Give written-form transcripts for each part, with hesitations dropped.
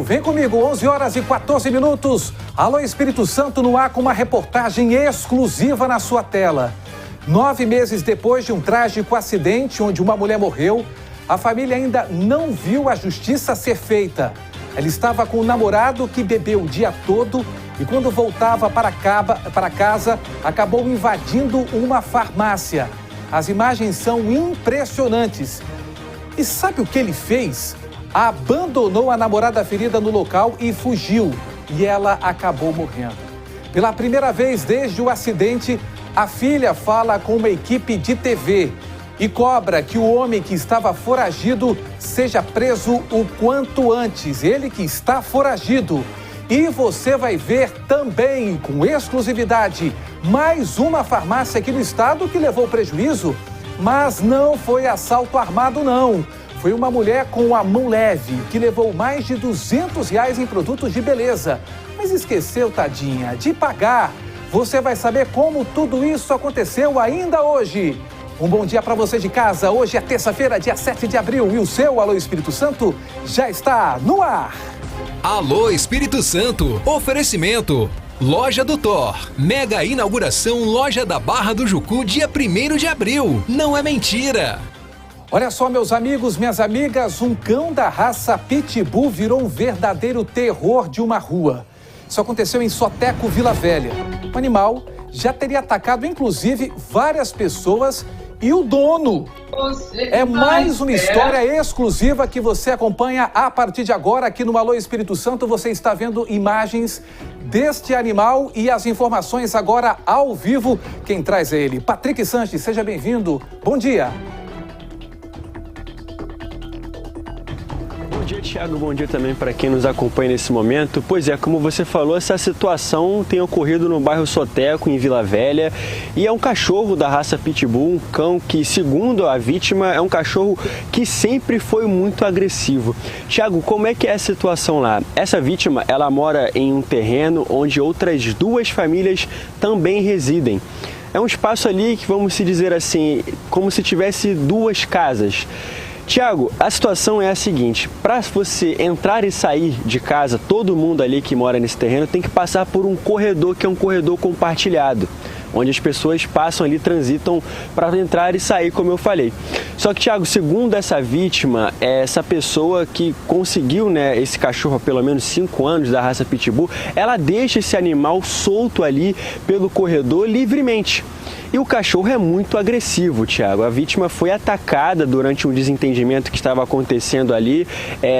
Vem comigo, 11 horas e 14 minutos. Alô Espírito Santo no ar com uma reportagem exclusiva na sua tela. 9 meses depois de um trágico acidente onde uma mulher morreu, a família ainda não viu a justiça ser feita. Ela estava com um namorado que bebeu o dia todo e quando voltava para casa, acabou invadindo uma farmácia. As imagens são impressionantes. E sabe o que ele fez? Abandonou a namorada ferida no local e fugiu. E ela acabou morrendo. Pela primeira vez desde o acidente, a filha fala com uma equipe de TV e cobra que o homem que estava foragido seja preso o quanto antes. Ele que está foragido. E você vai ver também, com exclusividade, mais uma farmácia aqui no estado que levou prejuízo, mas não foi assalto armado, não. Foi uma mulher com a mão leve, que levou mais de R$200 em produtos de beleza. Mas esqueceu, tadinha, de pagar. Você vai saber como tudo isso aconteceu ainda hoje. Um bom dia para você de casa. Hoje é terça-feira, dia 7 de abril. E o seu Alô Espírito Santo já está no ar. Alô Espírito Santo. Oferecimento. Loja do Thor. Mega inauguração Loja da Barra do Jucu, dia 1º de abril. Não é mentira. Olha só, meus amigos, minhas amigas, um cão da raça Pitbull virou um verdadeiro terror de uma rua. Isso aconteceu em Soteco, Vila Velha. O animal já teria atacado, inclusive, várias pessoas e o dono. É mais uma história exclusiva que você acompanha a partir de agora aqui no Alô Espírito Santo. Você está vendo imagens deste animal e as informações agora ao vivo. Quem traz é ele, Patrick Sanches. Seja bem-vindo. Bom dia. Bom dia, Thiago. Bom dia também para quem nos acompanha nesse momento. Pois é, como você falou, essa situação tem ocorrido no bairro Soteco, em Vila Velha, e é um cachorro da raça Pitbull, um cão que, segundo a vítima, é um cachorro que sempre foi muito agressivo. Thiago, como é que é a situação lá? Essa vítima, ela mora em um terreno onde outras 2 famílias também residem. É um espaço ali que, vamos se dizer assim, como se tivesse 2 casas. Tiago, a situação é a seguinte: para você entrar e sair de casa, todo mundo ali que mora nesse terreno tem que passar por um corredor, que é um corredor compartilhado, onde as pessoas passam ali, transitam para entrar e sair, como eu falei. Só que, Thiago, segundo essa vítima, essa pessoa que conseguiu, esse cachorro há pelo menos 5 anos da raça Pitbull, ela deixa esse animal solto ali pelo corredor livremente. E o cachorro é muito agressivo, Thiago. A vítima foi atacada durante um desentendimento que estava acontecendo ali.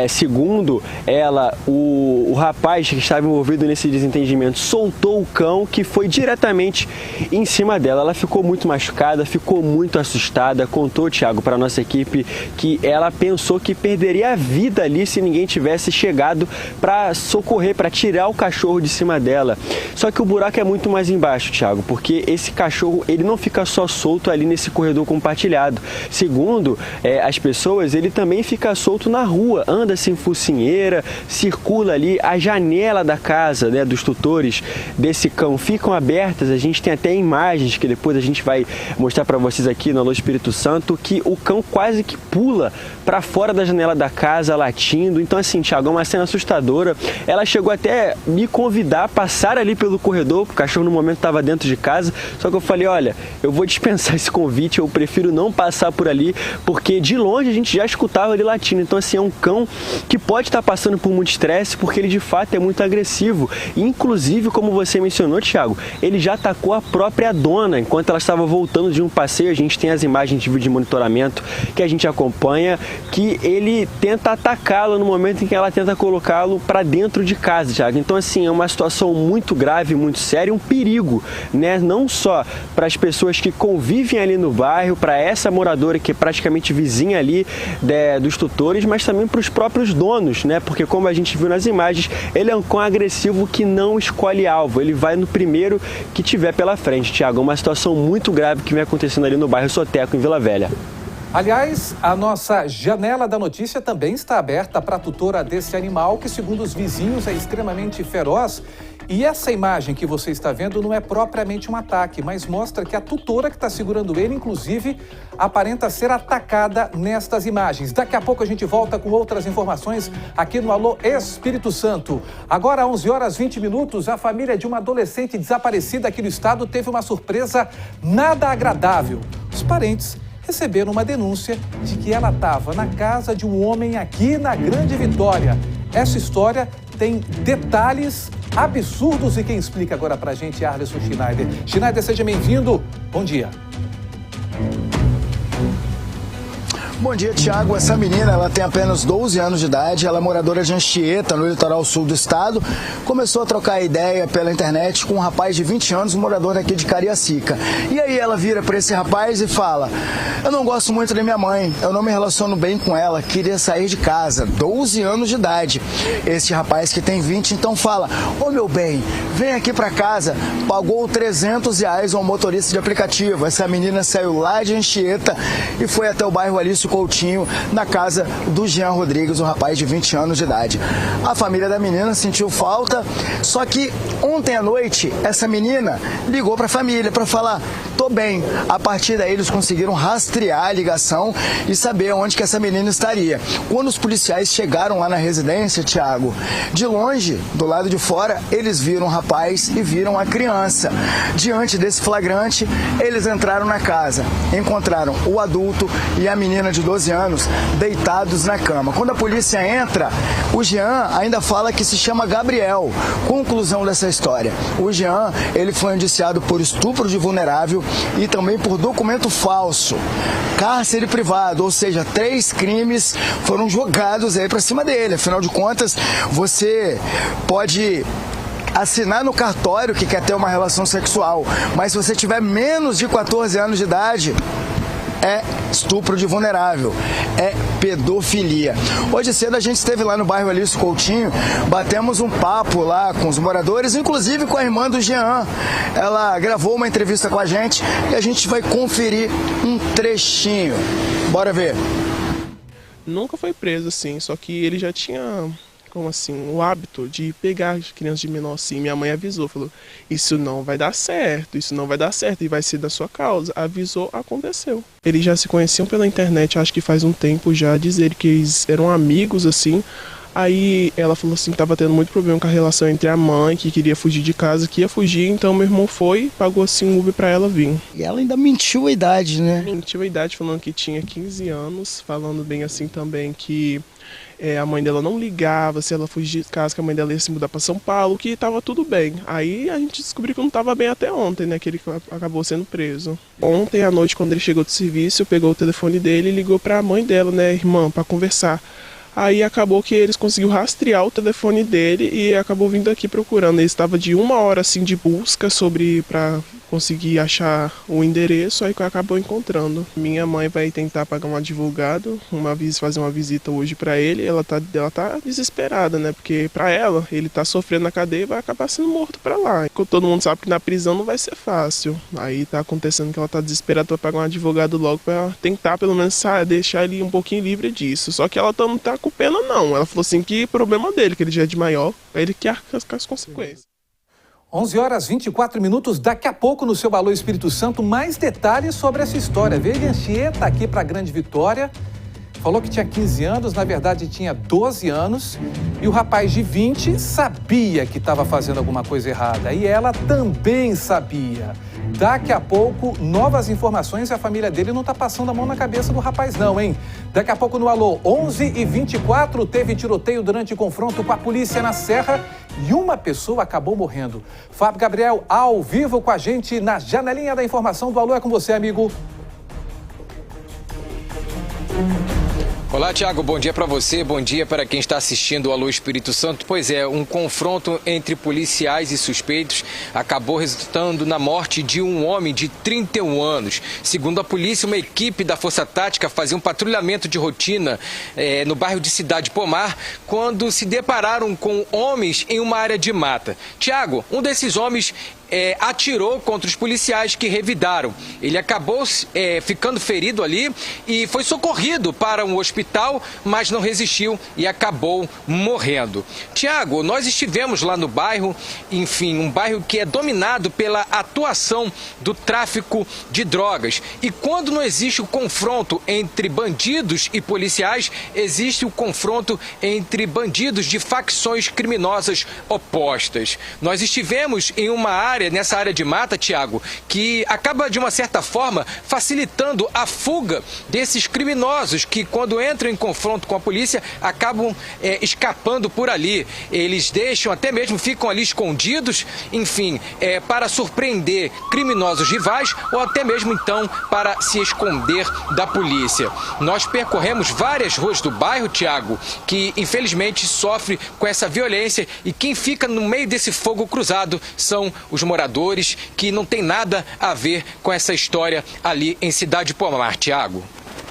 Segundo ela, o rapaz que estava envolvido nesse desentendimento soltou o cão, que foi diretamente em cima dela. Ela ficou muito machucada, ficou muito assustada. Contou, Thiago, para a nossa equipe que ela pensou que perderia a vida ali se ninguém tivesse chegado para socorrer, para tirar o cachorro de cima dela. Só que o buraco é muito mais embaixo, Thiago, porque esse cachorro, ele não fica só solto ali nesse corredor compartilhado. Segundo as pessoas, ele também fica solto na rua, anda sem focinheira, circula ali. A janela da casa, dos tutores desse cão ficam abertas. A gente tem até imagens que depois a gente vai mostrar para vocês aqui no Alô Espírito Santo, que o cão quase que pula para fora da janela da casa latindo. Então, assim, Thiago, é uma cena assustadora. Ela chegou até me convidar a passar ali pelo corredor, o cachorro no momento estava dentro de casa, só que eu falei, olha, eu vou dispensar esse convite, eu prefiro não passar por ali, porque de longe a gente já escutava ele latindo. Então, assim, é um cão que pode estar passando por muito estresse, porque ele de fato é muito agressivo. E, inclusive, como você mencionou, Thiago, ele já atacou a própria dona enquanto ela estava voltando de um passeio. A gente tem as imagens de vídeo de monitoramento que a gente acompanha, que ele tenta atacá-la no momento em que ela tenta colocá-lo para dentro de casa, Thiago. Então, assim, é uma situação muito grave, muito séria, um perigo, não só para as pessoas que convivem ali no bairro, para essa moradora que é praticamente vizinha ali dos tutores, mas também para os próprios donos, porque como a gente viu nas imagens, ele é um cão agressivo que não escolhe alvo, ele vai no primeiro que tiver pela frente, Thiago. É uma situação muito grave que vem acontecendo ali no bairro Soteco, em Vila Velha. Aliás, a nossa janela da notícia também está aberta para a tutora desse animal, que, segundo os vizinhos, é extremamente feroz E essa imagem que você está vendo não é propriamente um ataque, mas mostra que a tutora que está segurando ele, inclusive, aparenta ser atacada nestas imagens. Daqui a pouco a gente volta com outras informações aqui no Alô Espírito Santo. Agora, 11 horas 20 minutos, a família de uma adolescente desaparecida aqui no estado teve uma surpresa nada agradável. Os parentes receberam uma denúncia de que ela estava na casa de um homem aqui na Grande Vitória. Essa história tem detalhes absurdos e quem explica agora pra gente é Arlisson Schneider. Schneider, seja bem-vindo. Bom dia. Bom dia, Tiago. Essa menina, ela tem apenas 12 anos de idade, ela é moradora de Anchieta, no litoral sul do estado. Começou a trocar ideia pela internet com um rapaz de 20 anos, morador daqui de Cariacica. E aí ela vira para esse rapaz e fala: eu não gosto muito da minha mãe, eu não me relaciono bem com ela, queria sair de casa. 12 anos de idade. Esse rapaz que tem 20, então fala: ô meu bem, vem aqui para casa. Pagou R$300 ao motorista de aplicativo. Essa menina saiu lá de Anchieta e foi até o bairro Alício Coutinho, na casa do Jean Rodrigues, um rapaz de 20 anos de idade. A família da menina sentiu falta, só que ontem à noite essa menina ligou para a família para falar: tô bem. A partir daí eles conseguiram rastrear a ligação e saber onde que essa menina estaria. Quando os policiais chegaram lá na residência, Tiago, de longe, do lado de fora, eles viram o rapaz e viram a criança. Diante desse flagrante, eles entraram na casa, encontraram o adulto e a menina de 12 anos deitados na cama. Quando a polícia entra, o Jean ainda fala que se chama Gabriel. Conclusão dessa história: o Jean, ele foi indiciado por estupro de vulnerável e também por documento falso, cárcere privado, ou seja, 3 crimes foram jogados aí pra cima dele. Afinal de contas, você pode assinar no cartório que quer ter uma relação sexual, mas se você tiver menos de 14 anos de idade, é estupro de vulnerável, é pedofilia. Hoje cedo a gente esteve lá no bairro Alício Coutinho, batemos um papo lá com os moradores, inclusive com a irmã do Jean. Ela gravou uma entrevista com a gente e a gente vai conferir um trechinho. Bora ver. Nunca foi preso, assim, só que ele já tinha, como assim, o hábito de pegar crianças de menor assim. Minha mãe avisou, falou: isso não vai dar certo, isso não vai dar certo e vai ser da sua causa. Avisou, aconteceu. Eles já se conheciam pela internet, acho que faz um tempo já, dizer que eles eram amigos, assim. Aí ela falou assim que estava tendo muito problema com a relação entre a mãe, que queria fugir de casa, que ia fugir, então meu irmão foi, pagou assim um Uber para ela vir. E ela ainda mentiu a idade, né? Mentiu a idade, falando que tinha 15 anos, falando bem assim também que a mãe dela não ligava se ela fugir de casa, que a mãe dela ia se mudar para São Paulo, que estava tudo bem. Aí a gente descobriu que não estava bem até ontem, né, que ele acabou sendo preso. Ontem à noite, quando ele chegou do serviço, pegou o telefone dele e ligou para a mãe dela, né, irmã, para conversar. Aí acabou que eles conseguiram rastrear o telefone dele e acabou vindo aqui procurando. Ele estava de 1 hora assim de busca para conseguir achar o endereço, aí acabou encontrando. Minha mãe vai tentar pagar um advogado, fazer uma visita hoje para ele. Ela tá desesperada, né? Porque para ela, ele tá sofrendo na cadeia e vai acabar sendo morto para lá. Todo mundo sabe que na prisão não vai ser fácil. Aí tá acontecendo que ela tá desesperada para pagar um advogado logo para tentar pelo menos deixar ele um pouquinho livre disso. Só que ela não tá com pena não. Ela falou assim que problema dele, que ele já é de maior, ele que arca as consequências. 11 horas 24 minutos, daqui a pouco no seu Alô Espírito Santo, mais detalhes sobre essa história. Veio de Anchieta aqui para a Grande Vitória, falou que tinha 15 anos, na verdade tinha 12 anos, e o rapaz de 20 sabia que estava fazendo alguma coisa errada, e ela também sabia. Daqui a pouco, novas informações, e a família dele não está passando a mão na cabeça do rapaz não, hein? Daqui a pouco no Alô, 11h24, teve tiroteio durante confronto com a polícia na Serra e uma pessoa acabou morrendo. Fábio Gabriel, ao vivo com a gente na janelinha da informação do Alô. É com você, amigo. Olá, Tiago, bom dia para você, bom dia para quem está assistindo o Alô Espírito Santo. Pois é, um confronto entre policiais e suspeitos acabou resultando na morte de um homem de 31 anos. Segundo a polícia, uma equipe da Força Tática fazia um patrulhamento de rotina no bairro de Cidade Pomar, quando se depararam com homens em uma área de mata. Tiago, um desses homens atirou contra os policiais que revidaram. Ele acabou ficando ferido ali e foi socorrido para um hospital, mas não resistiu e acabou morrendo. Tiago, nós estivemos lá no bairro, enfim, um bairro que é dominado pela atuação do tráfico de drogas. E quando não existe o confronto entre bandidos e policiais, existe o confronto entre bandidos de facções criminosas opostas. Nós estivemos em uma área, nessa área de mata, Tiago, que acaba de uma certa forma facilitando a fuga desses criminosos que, quando entram em confronto com a polícia, acabam escapando por ali. Eles deixam, até mesmo ficam ali escondidos, enfim, para surpreender criminosos rivais ou até mesmo então para se esconder da polícia. Nós percorremos várias ruas do bairro, Tiago, que infelizmente sofre com essa violência, e quem fica no meio desse fogo cruzado são os moradores, que não tem nada a ver com essa história ali em Cidade Pomar, Tiago.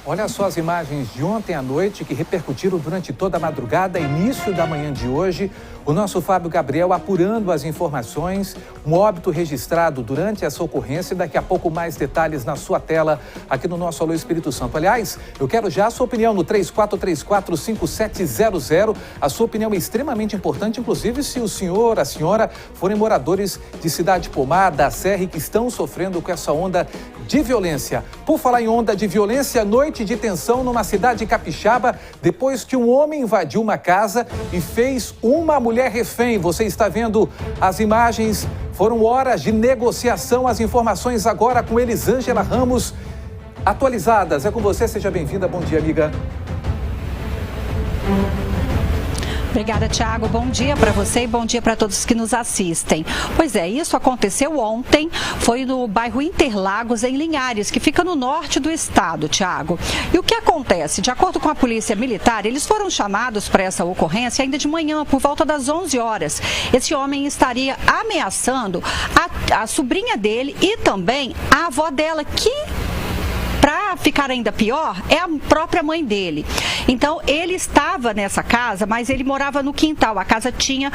Olha só as imagens de ontem à noite que repercutiram durante toda a madrugada, início da manhã de hoje. O nosso Fábio Gabriel apurando as informações, um óbito registrado durante essa ocorrência, e daqui a pouco mais detalhes na sua tela aqui no nosso Alô Espírito Santo. Aliás, eu quero já a sua opinião no 3434-5700. A sua opinião é extremamente importante, inclusive se o senhor, a senhora forem moradores de Cidade Pomar, da Serra, que estão sofrendo com essa onda de violência. Por falar em onda de violência, noite de tensão numa cidade capixaba, depois que um homem invadiu uma casa e fez uma mulher refém. Você está vendo as imagens, foram horas de negociação. As informações agora com Elisângela Ramos, atualizadas. É com você, seja bem-vinda. Bom dia, amiga. Obrigada, Tiago. Bom dia para você e bom dia para todos que nos assistem. Pois é, isso aconteceu ontem, foi no bairro Interlagos, em Linhares, que fica no norte do estado, Tiago. E o que acontece? De acordo com a Polícia Militar, eles foram chamados para essa ocorrência ainda de manhã, por volta das 11 horas. Esse homem estaria ameaçando a sobrinha dele e também a avó dela, que, para ficar ainda pior, é a própria mãe dele. Então, ele estava nessa casa, mas ele morava no quintal. A casa tinha,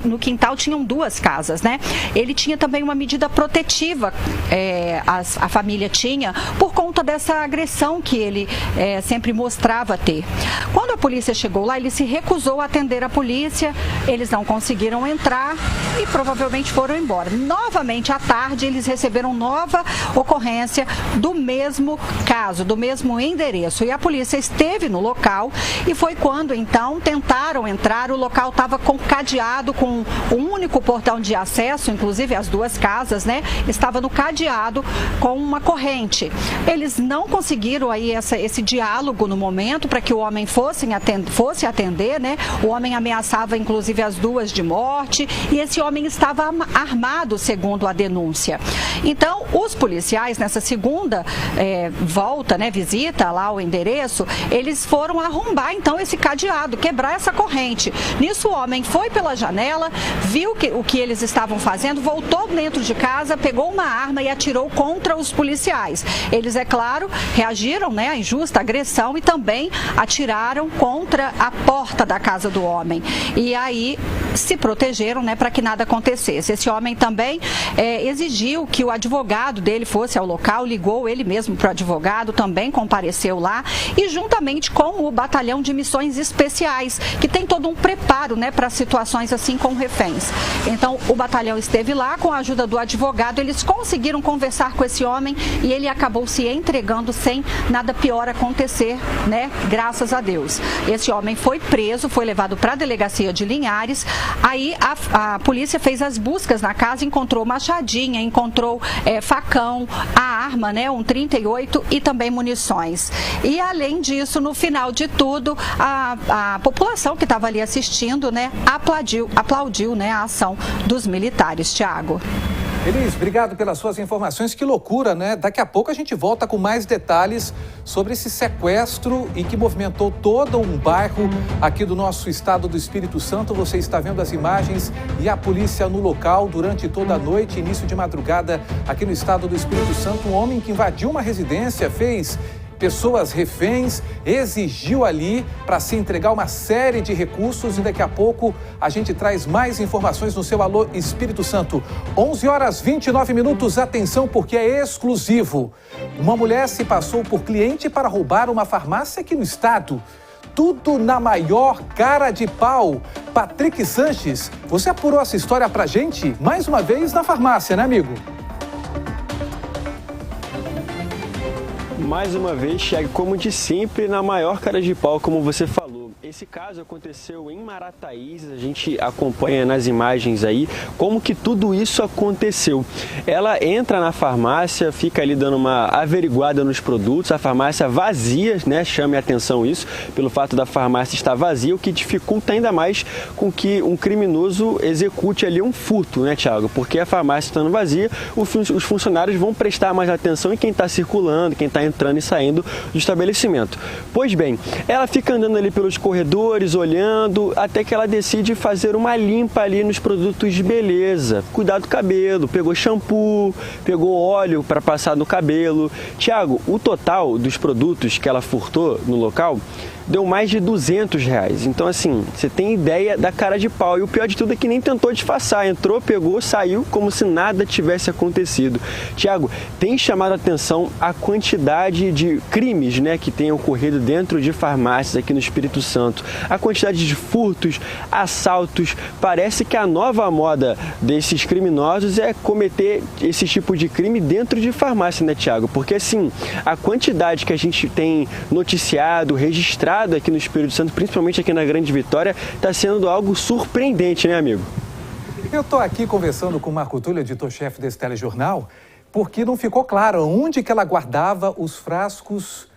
no quintal tinham duas casas, né? Ele tinha também uma medida protetiva, a família tinha, por conta dessa agressão que ele sempre mostrava ter. Quando a polícia chegou lá, ele se recusou a atender a polícia, eles não conseguiram entrar e provavelmente foram embora. Novamente, à tarde, eles receberam nova ocorrência do mesmo caso, do mesmo endereço, e a polícia esteve no local e foi quando então tentaram entrar. O local estava com cadeado, com um único portão de acesso, inclusive as duas casas, né, estava no cadeado com uma corrente. Eles não conseguiram aí esse diálogo no momento para que o homem fosse atender, né? O homem ameaçava inclusive as duas de morte e esse homem estava armado, segundo a denúncia. Então, os policiais, nessa segunda volta, né, visita lá ao endereço, eles foram arrombar então esse cadeado, quebrar essa corrente. Nisso o homem foi pela janela, viu o que eles estavam fazendo, voltou dentro de casa, pegou uma arma e atirou contra os policiais. Eles, é claro, reagiram, né, à injusta agressão e também atiraram contra a porta da casa do homem. E aí se protegeram, né, para que nada acontecesse. Esse homem também exigiu que o advogado dele fosse ao local, ligou ele mesmo para o advogado, também compareceu lá, e juntamente com o batalhão de missões especiais, que tem todo um preparo, né, para situações assim com reféns. Então o batalhão esteve lá com a ajuda do advogado, eles conseguiram conversar com esse homem e ele acabou se entregando sem nada pior acontecer, né, graças a Deus. Esse homem foi preso, foi levado para a delegacia de Linhares. Aí a polícia fez as buscas na casa, encontrou machadinha, encontrou facão, a arma, né, um 38 e também munições. E além disso, no final de tudo, a população que estava ali assistindo, né, aplaudiu, né, a ação dos militares, Tiago. Elis, obrigado pelas suas informações. Que loucura, né? Daqui a pouco a gente volta com mais detalhes sobre esse sequestro e que movimentou todo um bairro aqui do nosso estado do Espírito Santo. Você está vendo as imagens e a polícia no local durante toda a noite, início de madrugada aqui no estado do Espírito Santo. Um homem que invadiu uma residência, fez pessoas reféns, exigiu ali para se entregar uma série de recursos e daqui a pouco a gente traz mais informações no seu Alô Espírito Santo. 11h29, atenção porque é exclusivo. Uma mulher se passou por cliente para roubar uma farmácia aqui no estado. Tudo na maior cara de pau. Patrick Sanches, você apurou essa história pra gente mais uma vez na farmácia, né, amigo? Mais uma vez, Thiago, como de sempre, na maior cara de pau, como você falou. Esse caso aconteceu em Marataízes, a gente acompanha nas imagens aí como que tudo isso aconteceu. Ela entra na farmácia, fica ali dando uma averiguada nos produtos, a farmácia vazia, né? Chame a atenção isso, pelo fato da farmácia estar vazia, o que dificulta ainda mais com que um criminoso execute ali um furto, né, Thiago? Porque a farmácia estando vazia, os funcionários vão prestar mais atenção em quem está circulando, quem está entrando e saindo do estabelecimento. Pois bem, ela fica andando ali pelos corredores, olhando, até que ela decide fazer uma limpa ali nos produtos de beleza. Cuidar do cabelo, pegou shampoo, pegou óleo para passar no cabelo. Thiago, o total dos produtos que ela furtou no local deu mais de R$200. Então, assim, você tem ideia da cara de pau. E o pior de tudo é que nem tentou disfarçar. Entrou, pegou, saiu como se nada tivesse acontecido. Thiago, tem chamado a atenção a quantidade de crimes, né, que tem ocorrido dentro de farmácias aqui no Espírito Santo. A quantidade de furtos, assaltos. Parece que a nova moda desses criminosos é cometer esse tipo de crime dentro de farmácia, né, Thiago? Porque, assim, a quantidade que a gente tem noticiado, registrado aqui no Espírito Santo, principalmente aqui na Grande Vitória, está sendo algo surpreendente, né, amigo? Eu estou aqui conversando com o Marco Túlio, editor-chefe desse telejornal, porque não ficou claro onde que ela guardava os frascos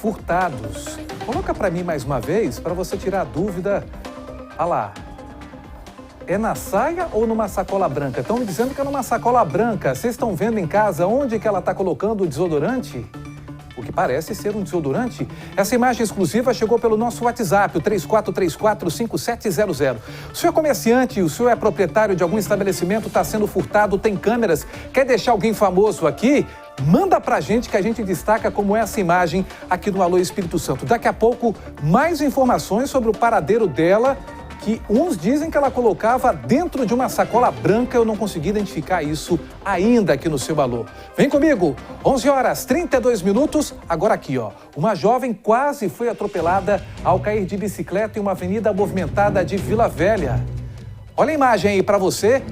furtados. Coloca para mim mais uma vez, para você tirar a dúvida. Olha lá. É na saia ou numa sacola branca? Estão me dizendo que é numa sacola branca. Vocês estão vendo em casa onde que ela está colocando o desodorante? O que parece ser um desodorante. Essa imagem exclusiva chegou pelo nosso WhatsApp, o 3434-5700. O senhor é comerciante, o senhor é proprietário de algum estabelecimento, está sendo furtado, tem câmeras, quer deixar alguém famoso aqui? Manda pra gente que a gente destaca como é essa imagem aqui no Alô Espírito Santo. Daqui a pouco, mais informações sobre o paradeiro dela, que uns dizem que ela colocava dentro de uma sacola branca. Eu não consegui identificar isso ainda aqui no seu Alô. Vem comigo, 11h32, agora aqui, ó. Uma jovem quase foi atropelada ao cair de bicicleta em uma avenida movimentada de Vila Velha. Olha a imagem aí pra você.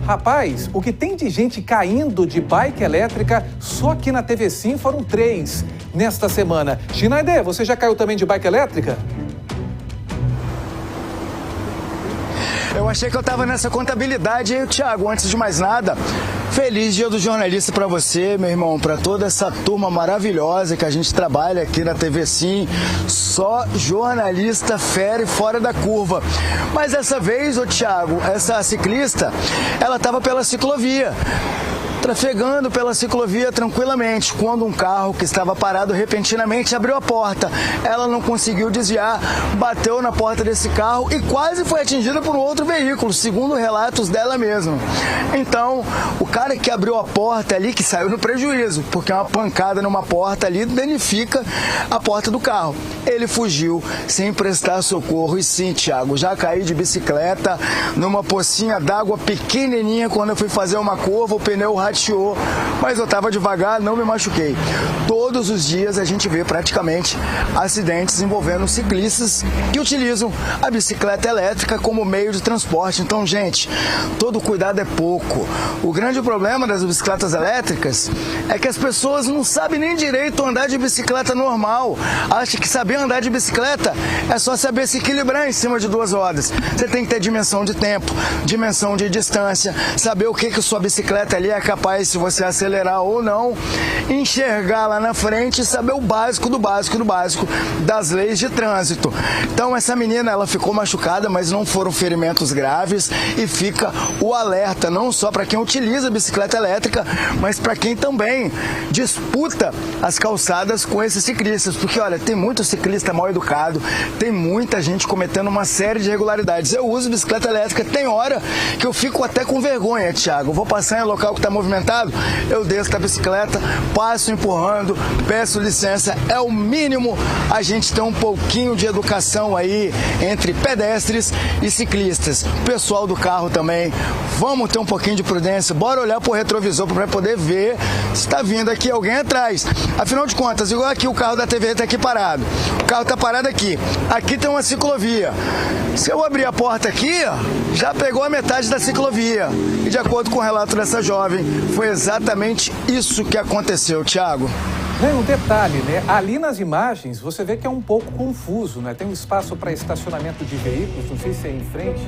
Rapaz, o que tem de gente caindo de bike elétrica, só aqui na TV Sim foram 3 nesta semana. Schneider, você já caiu também de bike elétrica? Eu achei que eu tava nessa contabilidade aí, Thiago. Antes de mais nada, feliz Dia do Jornalista para você, meu irmão, para toda essa turma maravilhosa que a gente trabalha aqui na TV Sim. Só jornalista fera e fora da curva. Mas dessa vez, ô Thiago, essa ciclista, ela tava pela ciclovia, trafegando pela ciclovia tranquilamente, quando um carro que estava parado repentinamente abriu a porta. Ela não conseguiu desviar, bateu na porta desse carro e quase foi atingida por um outro veículo, segundo relatos dela mesma. Então, o cara que abriu a porta ali, que saiu no prejuízo, porque uma pancada numa porta ali danifica a porta do carro. Ele fugiu sem prestar socorro. E sim, Thiago, já caí de bicicleta numa pocinha d'água pequenininha quando eu fui fazer uma curva, o pneu rateou, mas eu estava devagar, não me machuquei. Todos os dias a gente vê praticamente acidentes envolvendo ciclistas que utilizam a bicicleta elétrica como meio de transporte. Então, gente, todo cuidado é pouco. O grande problema das bicicletas elétricas é que as pessoas não sabem nem direito andar de bicicleta normal. Acham que saber andar de bicicleta é só saber se equilibrar em cima de 2 rodas. Você tem que ter dimensão de tempo, dimensão de distância, saber o que sua bicicleta ali é capaz, se você acelerar ou não, enxergar lá na frente e saber o básico do básico do básico das leis de trânsito. Então essa menina, ela ficou machucada, mas não foram ferimentos graves, e fica o alerta não só para quem utiliza a bicicleta elétrica, mas para quem também disputa as calçadas com esses ciclistas, porque olha, tem muito ciclista mal educado, tem muita gente cometendo uma série de irregularidades. Eu uso bicicleta elétrica, tem hora que eu fico até com vergonha, Thiago. Eu vou passar em local que está movimentado movimentado, eu desço da bicicleta, passo empurrando, peço licença. É o mínimo a gente ter um pouquinho de educação aí entre pedestres e ciclistas. Pessoal do carro também, vamos ter um pouquinho de prudência, bora olhar pro retrovisor para poder ver se está vindo aqui alguém atrás. Afinal de contas, igual aqui o carro da TV está aqui parado, o carro está parado aqui, aqui tem uma ciclovia. Se eu abrir a porta aqui, já pegou a metade da ciclovia. E de acordo com o relato dessa jovem, foi exatamente isso que aconteceu, Thiago. Um detalhe, né? Ali nas imagens você vê que é um pouco confuso, né? Tem um espaço para estacionamento de veículos, não sei se é em frente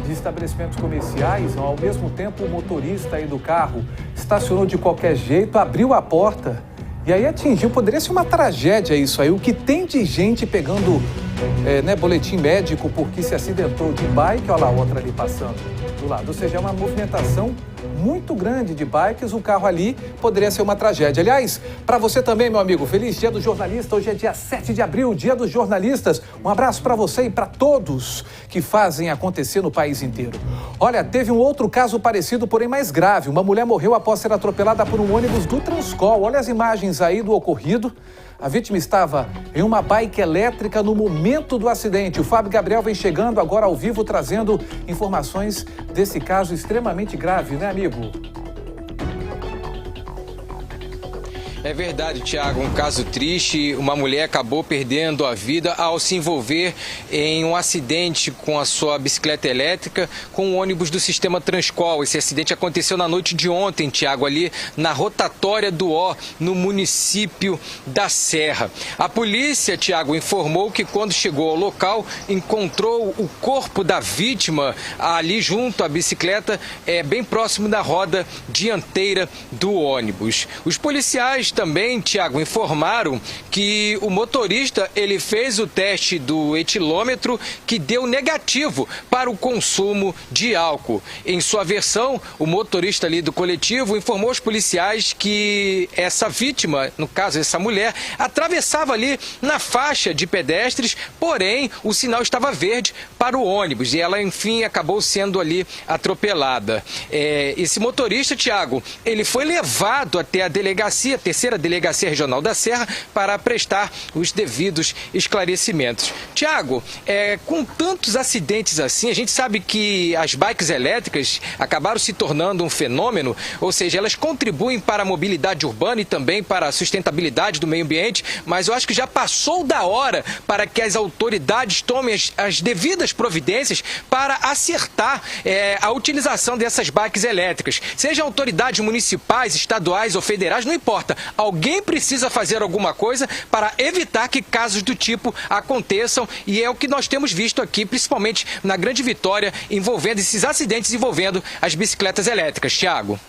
de estabelecimentos comerciais, ao mesmo tempo o motorista aí do carro estacionou de qualquer jeito, abriu a porta e aí atingiu, poderia ser uma tragédia isso aí, o que tem de gente pegando boletim médico porque se acidentou de bike, olha lá a outra ali passando do lado, ou seja, é uma movimentação muito grande de bikes, o carro ali poderia ser uma tragédia. Aliás, para você também, meu amigo, feliz Dia do Jornalista, hoje é dia 7 de abril, Dia dos Jornalistas. Um abraço para você e para todos que fazem acontecer no país inteiro. Olha, teve um outro caso parecido, porém mais grave. Uma mulher morreu após ser atropelada por um ônibus do Transcol. Olha as imagens aí do ocorrido. A vítima estava em uma bike elétrica no momento do acidente. O Fábio Gabriel vem chegando agora ao vivo, trazendo informações desse caso extremamente grave, né, amigo? É verdade, Thiago, um caso triste. Uma mulher acabou perdendo a vida ao se envolver em um acidente com a sua bicicleta elétrica com um ônibus do sistema Transcol. Esse acidente aconteceu na noite de ontem, Thiago, ali na rotatória do Ó, no município da Serra. A polícia, Thiago, informou que quando chegou ao local, encontrou o corpo da vítima ali junto à bicicleta, bem próximo da roda dianteira do ônibus. Os policiais também, Thiago, informaram que o motorista ele fez o teste do etilômetro que deu negativo para o consumo de álcool. Em sua versão, o motorista ali do coletivo informou aos policiais que essa vítima, no caso essa mulher, atravessava ali na faixa de pedestres, porém o sinal estava verde para o ônibus e ela, enfim, acabou sendo ali atropelada. Esse motorista, Thiago, ele foi levado até a delegacia, terceira Delegacia Regional da Serra, para prestar os devidos esclarecimentos. Thiago, com tantos acidentes assim, a gente sabe que as bikes elétricas acabaram se tornando um fenômeno, ou seja, elas contribuem para a mobilidade urbana e também para a sustentabilidade do meio ambiente, mas eu acho que já passou da hora para que as autoridades tomem as devidas providências para acertar a utilização dessas bikes elétricas. Sejam autoridades municipais, estaduais ou federais, não importa. Alguém precisa fazer alguma coisa para evitar que casos do tipo aconteçam e é o que nós temos visto aqui, principalmente na Grande Vitória, envolvendo esses acidentes envolvendo as bicicletas elétricas. Thiago.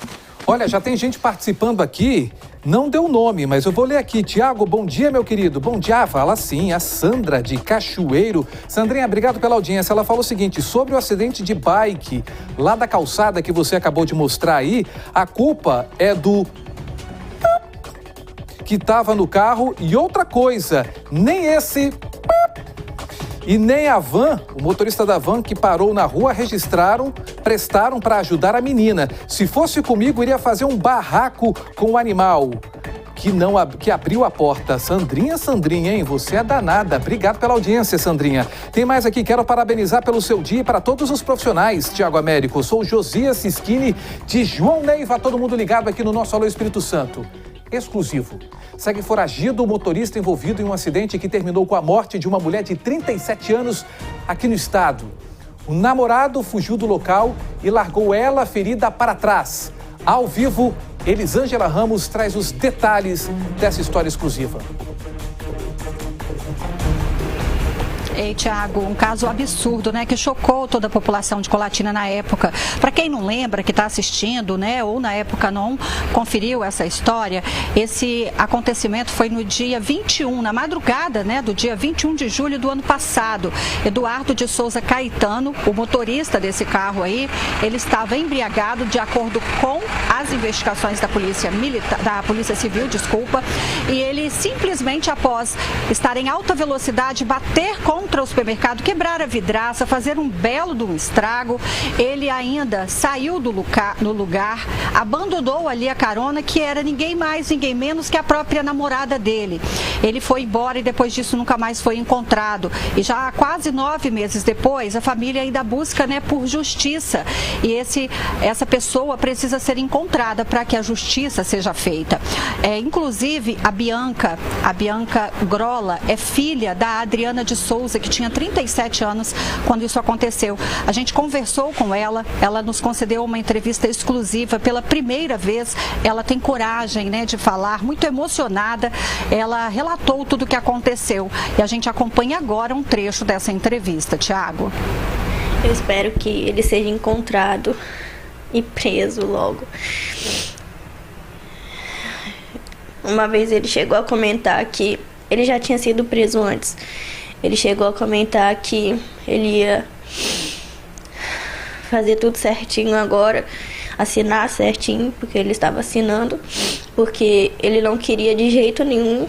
Olha, já tem gente participando aqui, não deu nome, mas eu vou ler aqui. Tiago, bom dia, meu querido. Bom dia, fala sim, a Sandra de Cachoeiro. Sandrinha, obrigado pela audiência. Ela falou o seguinte, sobre o acidente de bike lá da calçada que você acabou de mostrar aí, a culpa é do que estava no carro e outra coisa, nem esse e nem a van, o motorista da van que parou na rua prestaram para ajudar a menina. Se fosse comigo, iria fazer um barraco com o animal que abriu a porta. Sandrinha, hein? Você é danada. Obrigado pela audiência, Sandrinha. Tem mais aqui, quero parabenizar pelo seu dia e para todos os profissionais, Thiago Américo. Eu sou o Josias Sischini de João Neiva, todo mundo ligado aqui no nosso Alô Espírito Santo. Exclusivo. Segue foragido o motorista envolvido em um acidente que terminou com a morte de uma mulher de 37 anos aqui no estado. O namorado fugiu do local e largou ela ferida para trás. Ao vivo, Elisângela Ramos traz os detalhes dessa história exclusiva. Ei, Thiago, um caso absurdo, né, que chocou toda a população de Colatina na época. Para quem não lembra, que está assistindo, né, ou na época não conferiu essa história, esse acontecimento foi no dia 21, na madrugada, né, do dia 21 de julho do ano passado. Eduardo de Souza Caetano, o motorista desse carro aí, ele estava embriagado, de acordo com as investigações da Polícia Civil, e ele simplesmente, após estar em alta velocidade, bater contra contra o supermercado, quebrar a vidraça, fazer um belo de um estrago. Ele ainda saiu do lugar, abandonou ali a carona, que era ninguém mais, ninguém menos que a própria namorada dele. Ele foi embora e depois disso nunca mais foi encontrado. E já há quase 9 meses depois, a família ainda busca, né, por justiça. E essa pessoa precisa ser encontrada para que a justiça seja feita. Inclusive, a Bianca Grola é filha da Adriana de Souza, que tinha 37 anos quando isso aconteceu. A gente conversou com ela nos concedeu uma entrevista exclusiva pela primeira vez. Ela tem coragem, né, de falar, muito emocionada. Ela relatou tudo o que aconteceu e a gente acompanha agora um trecho dessa entrevista. Tiago. Eu espero que ele seja encontrado e preso logo. Uma vez ele chegou a comentar que ele já tinha sido preso antes. Ele chegou a comentar que ele ia fazer tudo certinho agora, assinar certinho, porque ele estava assinando, porque ele não queria de jeito nenhum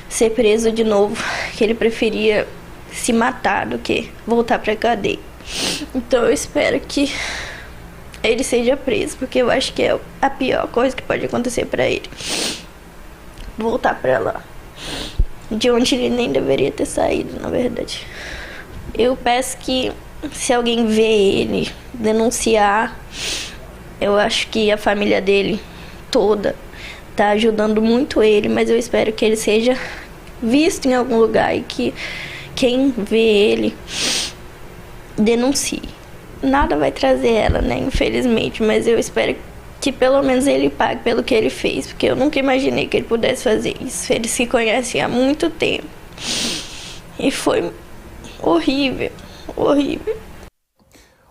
ser preso de novo, que ele preferia se matar do que voltar para a cadeia. Então eu espero que ele seja preso, porque eu acho que é a pior coisa que pode acontecer para ele. Voltar para lá, de onde ele nem deveria ter saído, na verdade. Eu peço que, se alguém vê ele, denunciar, eu acho que a família dele toda está ajudando muito ele, mas eu espero que ele seja visto em algum lugar e que quem vê ele denuncie. Nada vai trazer ela, né, infelizmente, mas eu espero que pelo menos ele pague pelo que ele fez, porque eu nunca imaginei que ele pudesse fazer isso. Eles se conhecem há muito tempo e foi horrível, horrível.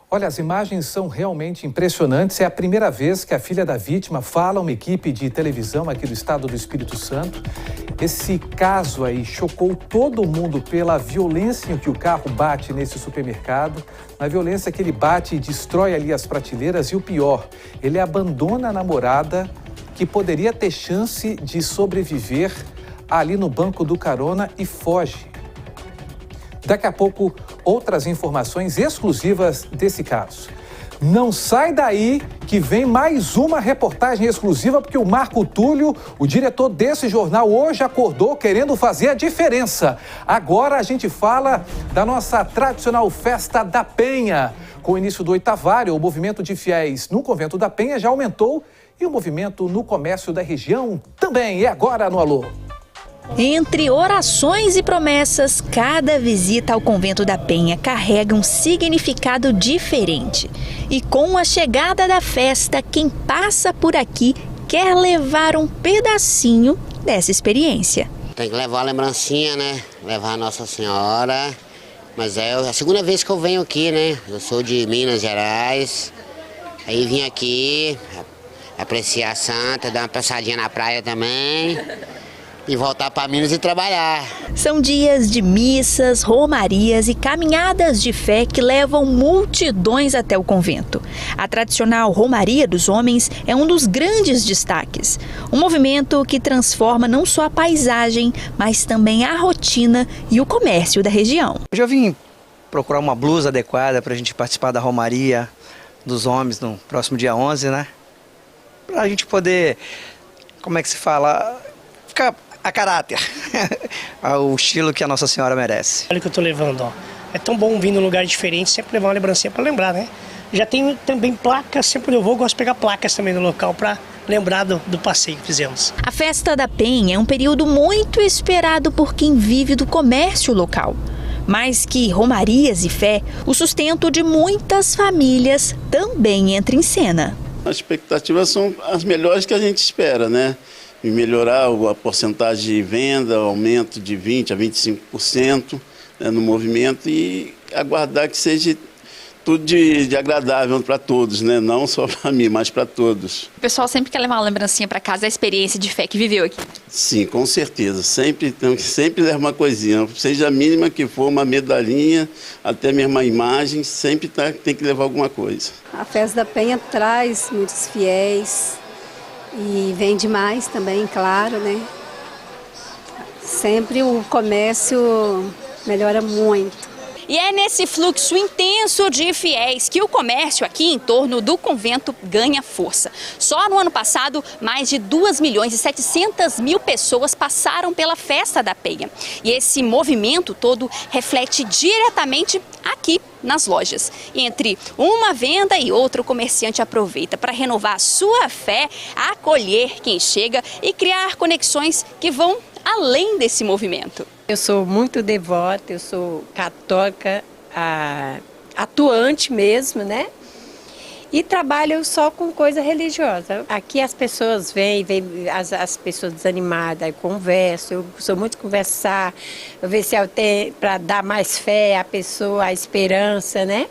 Olha, as imagens são realmente impressionantes. É a primeira vez que a filha da vítima fala a uma equipe de televisão aqui do estado do Espírito Santo. Esse caso aí chocou todo mundo pela violência em que o carro bate nesse supermercado. Na violência que ele bate e destrói ali as prateleiras. E o pior, ele abandona a namorada que poderia ter chance de sobreviver ali no banco do carona e foge. Daqui a pouco, outras informações exclusivas desse caso. Não sai daí que vem mais uma reportagem exclusiva, porque o Marco Túlio, o diretor desse jornal, hoje acordou querendo fazer a diferença. Agora a gente fala da nossa tradicional Festa da Penha. Com o início do oitavário, o movimento de fiéis no Convento da Penha já aumentou e o movimento no comércio da região também. E agora no Alô. Entre orações e promessas, cada visita ao Convento da Penha carrega um significado diferente. E com a chegada da festa, quem passa por aqui quer levar um pedacinho dessa experiência. Tem que levar a lembrancinha, né? Levar a Nossa Senhora. Mas é a segunda vez que eu venho aqui, né? Eu sou de Minas Gerais. Aí vim aqui apreciar a Santa, dar uma passadinha na praia também. E voltar para Minas e trabalhar. São dias de missas, romarias e caminhadas de fé que levam multidões até o convento. A tradicional Romaria dos Homens é um dos grandes destaques. Um movimento que transforma não só a paisagem, mas também a rotina e o comércio da região. Hoje eu vim procurar uma blusa adequada para a gente participar da Romaria dos Homens no próximo dia 11, né? Para a gente poder, como é que se fala, ficar a caráter, o estilo que a Nossa Senhora merece. Olha o que eu tô levando, ó. É tão bom vir num lugar diferente, sempre levar uma lembrancinha para lembrar, né? Já tem também placas, sempre que eu vou, eu gosto de pegar placas também no local para lembrar do passeio que fizemos. A Festa da Penha é um período muito esperado por quem vive do comércio local. Mais que romarias e fé, o sustento de muitas famílias também entra em cena. As expectativas são as melhores que a gente espera, né? E melhorar a porcentagem de venda, aumento de 20% a 25%, né, no movimento, e aguardar que seja tudo de agradável para todos, né? Não só para mim, mas para todos. O pessoal sempre quer levar uma lembrancinha para casa da experiência de fé que viveu aqui. Sim, com certeza. Sempre leva uma coisinha, seja a mínima que for, uma medalhinha, até mesmo a imagem, sempre tem que levar alguma coisa. A Festa da Penha traz muitos fiéis. E vende mais também, claro, né? Sempre o comércio melhora muito. E é nesse fluxo intenso de fiéis que o comércio aqui em torno do convento ganha força. Só no ano passado, mais de 2.700.000 pessoas passaram pela Festa da Penha. E esse movimento todo reflete diretamente aqui nas lojas. Entre uma venda e outra, o comerciante aproveita para renovar a sua fé, acolher quem chega e criar conexões que vão além desse movimento. Eu sou muito devota, eu sou católica, atuante mesmo, né? E trabalho só com coisa religiosa. Aqui as pessoas vêm as pessoas desanimadas, eu converso, eu sou muito conversar, eu ver se eu tenho para dar mais fé à pessoa, a esperança, né?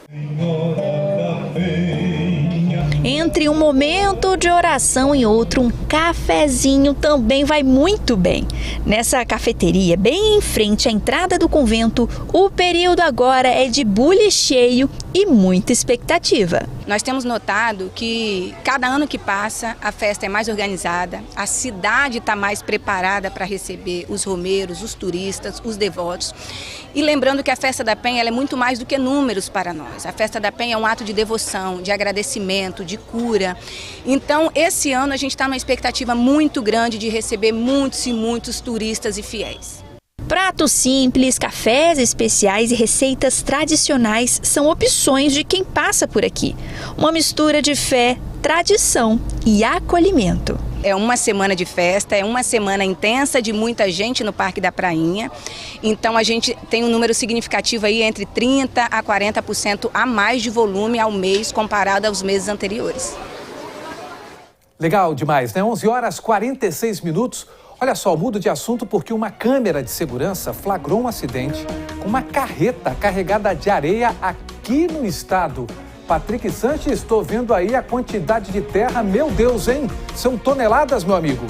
Entre um momento de oração e outro, um cafezinho também vai muito bem. Nessa cafeteria, bem em frente à entrada do convento, o período agora é de bule cheio e muita expectativa. Nós temos notado que cada ano que passa a festa é mais organizada, a cidade está mais preparada para receber os romeiros, os turistas, os devotos. E lembrando que a Festa da Penha ela é muito mais do que números para nós. A Festa da Penha é um ato de devoção, de agradecimento, de cura. Então, esse ano a gente está numa expectativa muito grande de receber muitos e muitos turistas e fiéis. Pratos simples, cafés especiais e receitas tradicionais são opções de quem passa por aqui. Uma mistura de fé, tradição e acolhimento. É uma semana de festa, é uma semana intensa de muita gente no Parque da Prainha. Então a gente tem um número significativo aí entre 30% a 40% a mais de volume ao mês comparado aos meses anteriores. Legal demais, né? 11h46. Olha só, mudo de assunto porque uma câmera de segurança flagrou um acidente com uma carreta carregada de areia aqui no estado. Patrick Sanches, estou vendo aí a quantidade de terra. Meu Deus, hein? São toneladas, meu amigo.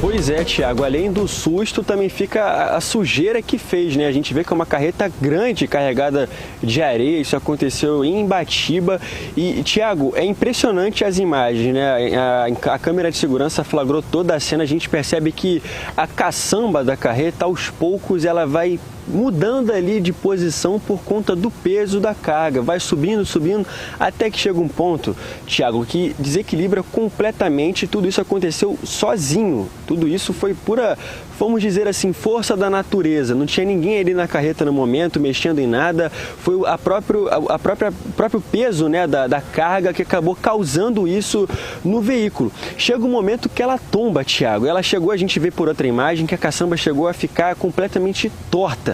Pois é, Tiago, além do susto, também fica a sujeira que fez, né? A gente vê que é uma carreta grande carregada de areia, isso aconteceu em Imbatiba. E, Tiago, é impressionante as imagens, né? A câmera de segurança flagrou toda a cena, a gente percebe que a caçamba da carreta, aos poucos, ela vai mudando ali de posição por conta do peso da carga, vai subindo, até que chega um ponto, Tiago, que desequilibra completamente. Tudo isso aconteceu sozinho, tudo isso foi pura, vamos dizer assim, força da natureza, não tinha ninguém ali na carreta no momento, mexendo em nada, foi o próprio peso, né, da carga que acabou causando isso no veículo. Chega um momento que ela tomba, Tiago, ela chegou, a gente vê por outra imagem, que a caçamba chegou a ficar completamente torta,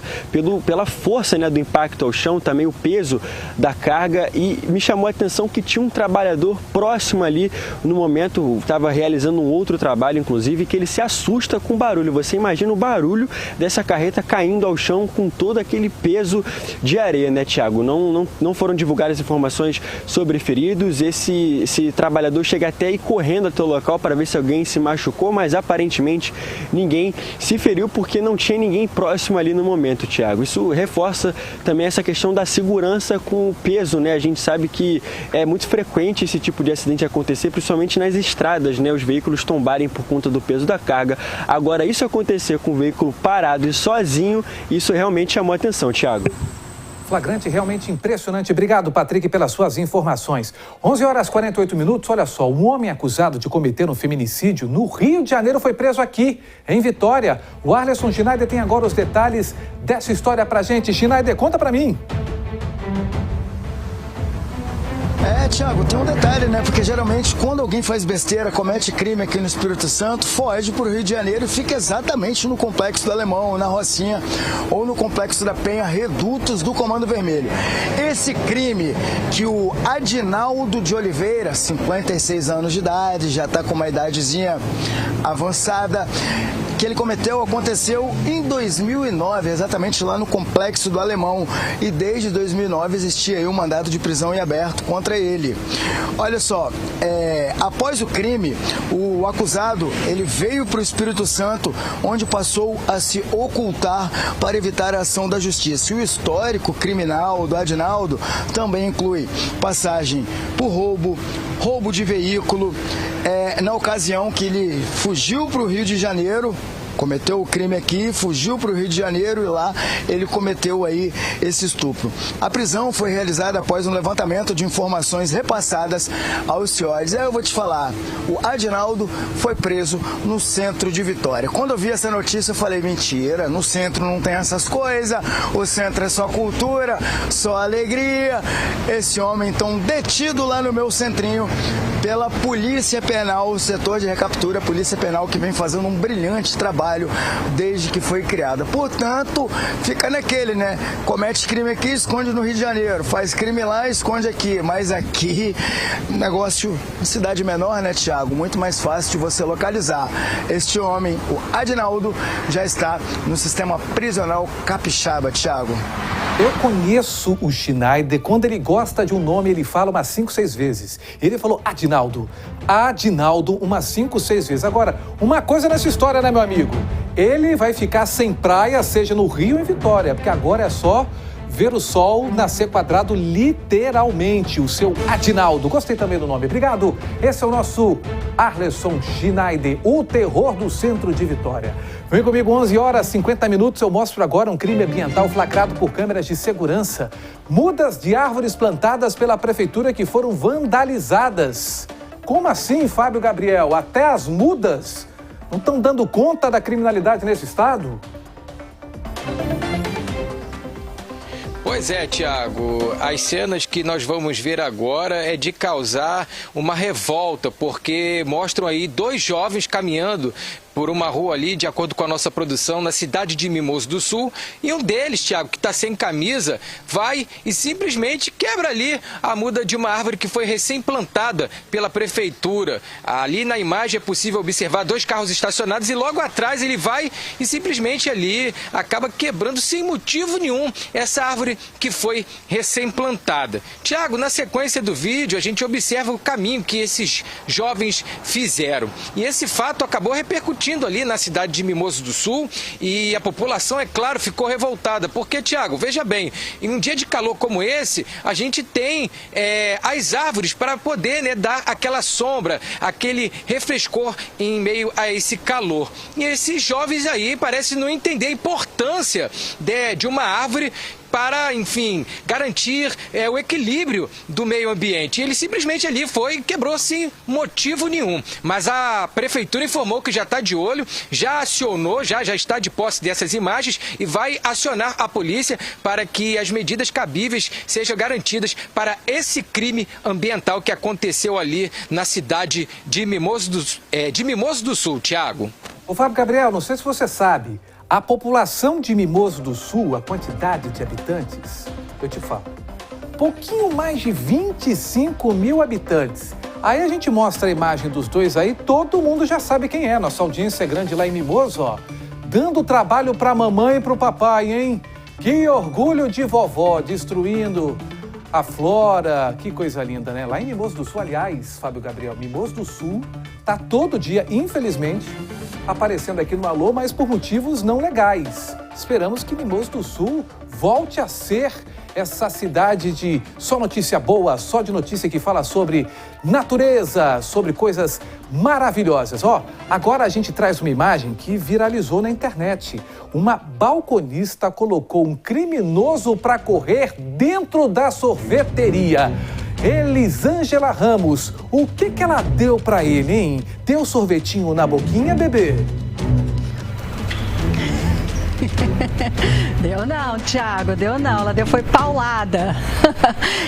pela força, né, do impacto ao chão, também o peso da carga, e me chamou a atenção que tinha um trabalhador próximo ali no momento, estava realizando um outro trabalho, inclusive, que ele se assusta com o barulho. Você imagina o barulho dessa carreta caindo ao chão com todo aquele peso de areia, né, Tiago? Não foram divulgadas informações sobre feridos, esse trabalhador chega até a ir correndo até o local para ver se alguém se machucou, mas aparentemente ninguém se feriu porque não tinha ninguém próximo ali no momento, Tiago. Isso reforça também essa questão da segurança com o peso, né? A gente sabe que é muito frequente esse tipo de acidente acontecer, principalmente nas estradas, né? Os veículos tombarem por conta do peso da carga. Agora, isso acontecer com o veículo parado e sozinho, isso realmente chamou a atenção, Tiago. Flagrante realmente impressionante. Obrigado, Patrick, pelas suas informações. 11h48. Olha só, um homem acusado de cometer um feminicídio no Rio de Janeiro foi preso aqui, em Vitória. O Arleson Schneider tem agora os detalhes dessa história pra gente. Schneider, conta pra mim. Tiago, tem um detalhe, né? Porque geralmente quando alguém faz besteira, comete crime aqui no Espírito Santo, foge pro Rio de Janeiro e fica exatamente no Complexo do Alemão, na Rocinha, ou no Complexo da Penha, redutos do Comando Vermelho. Esse crime que o Adinaldo de Oliveira, 56 anos de idade, já tá com uma idadezinha avançada, que ele cometeu aconteceu em 2009, exatamente lá no Complexo do Alemão. E desde 2009 existia aí um mandado de prisão em aberto contra ele. Olha só, após o crime, o acusado ele veio para o Espírito Santo, onde passou a se ocultar para evitar a ação da justiça. E o histórico criminal do Adinaldo também inclui passagem por roubo de veículo. Na ocasião que ele fugiu para o Rio de Janeiro, cometeu o crime aqui, fugiu para o Rio de Janeiro e lá ele cometeu aí esse estupro. A prisão foi realizada após um levantamento de informações repassadas aos senhores. Aí eu vou te falar, o Adinaldo foi preso no centro de Vitória. Quando eu vi essa notícia eu falei, mentira, no centro não tem essas coisas, o centro é só cultura, só alegria. Esse homem então detido lá no meu centrinho pela Polícia Penal, o setor de recaptura, Polícia Penal, que vem fazendo um brilhante trabalho desde que foi criada. Portanto, fica naquele, né? Comete crime aqui, esconde no Rio de Janeiro, faz crime lá, esconde aqui. Mas aqui, negócio de cidade menor, né, Tiago? Muito mais fácil de você localizar. Este homem, o Adinaldo, já está no sistema prisional capixaba, Tiago. Eu conheço o Schneider, quando ele gosta de um nome, ele fala umas 5, 6 vezes. Ele falou Adinaldo, umas 5, 6 vezes. Agora, uma coisa nessa história, né, meu amigo? Ele vai ficar sem praia, seja no Rio ou em Vitória, porque agora é só ver o sol nascer quadrado, literalmente, o seu Adinaldo. Gostei também do nome, obrigado. Esse é o nosso Arleson Schneider, o terror do centro de Vitória. Vem comigo, 11h50, eu mostro agora um crime ambiental flagrado por câmeras de segurança. Mudas de árvores plantadas pela prefeitura que foram vandalizadas. Como assim, Fábio Gabriel? Até as mudas não estão dando conta da criminalidade nesse estado? Pois é, Tiago, as cenas que nós vamos ver agora é de causar uma revolta, porque mostram aí 2 jovens caminhando por uma rua ali, de acordo com a nossa produção, na cidade de Mimoso do Sul, e um deles, Tiago, que está sem camisa, vai e simplesmente quebra ali a muda de uma árvore que foi recém-plantada pela prefeitura. Ali na imagem é possível observar 2 carros estacionados e logo atrás ele vai e simplesmente ali acaba quebrando sem motivo nenhum essa árvore que foi recém-plantada. Tiago, na sequência do vídeo a gente observa o caminho que esses jovens fizeram. E esse fato acabou repercutindo ali na cidade de Mimoso do Sul e a população, é claro, ficou revoltada. Porque, Tiago, veja bem, em um dia de calor como esse, a gente tem as árvores para poder, né, dar aquela sombra, aquele refrescor em meio a esse calor. E esses jovens aí parecem não entender a importância de uma árvore para, enfim, garantir o equilíbrio do meio ambiente. Ele simplesmente ali foi e quebrou sem motivo nenhum. Mas a prefeitura informou que já está de olho, já acionou, já está de posse dessas imagens e vai acionar a polícia para que as medidas cabíveis sejam garantidas para esse crime ambiental que aconteceu ali na cidade de Mimoso do Sul, Tiago. Ô Fábio Gabriel, não sei se você sabe, a população de Mimoso do Sul, a quantidade de habitantes, eu te falo, pouquinho mais de 25 mil habitantes. Aí a gente mostra a imagem dos 2 aí, todo mundo já sabe quem é. Nossa audiência é grande lá em Mimoso, ó. Dando trabalho pra mamãe e pro papai, hein? Que orgulho de vovó, destruindo a flora. Que coisa linda, né? Lá em Mimoso do Sul, aliás, Fábio Gabriel, Mimoso do Sul tá todo dia, infelizmente, aparecendo aqui no Alô, mas por motivos não legais. Esperamos que Mimoso do Sul volte a ser essa cidade de só notícia boa, só de notícia que fala sobre natureza, sobre coisas maravilhosas. Ó, agora a gente traz uma imagem que viralizou na internet. Uma balconista colocou um criminoso para correr dentro da sorveteria. Elisângela Ramos, o que ela deu para ele, hein? Deu sorvetinho na boquinha, bebê? Deu não, Tiago, deu não, ela foi paulada.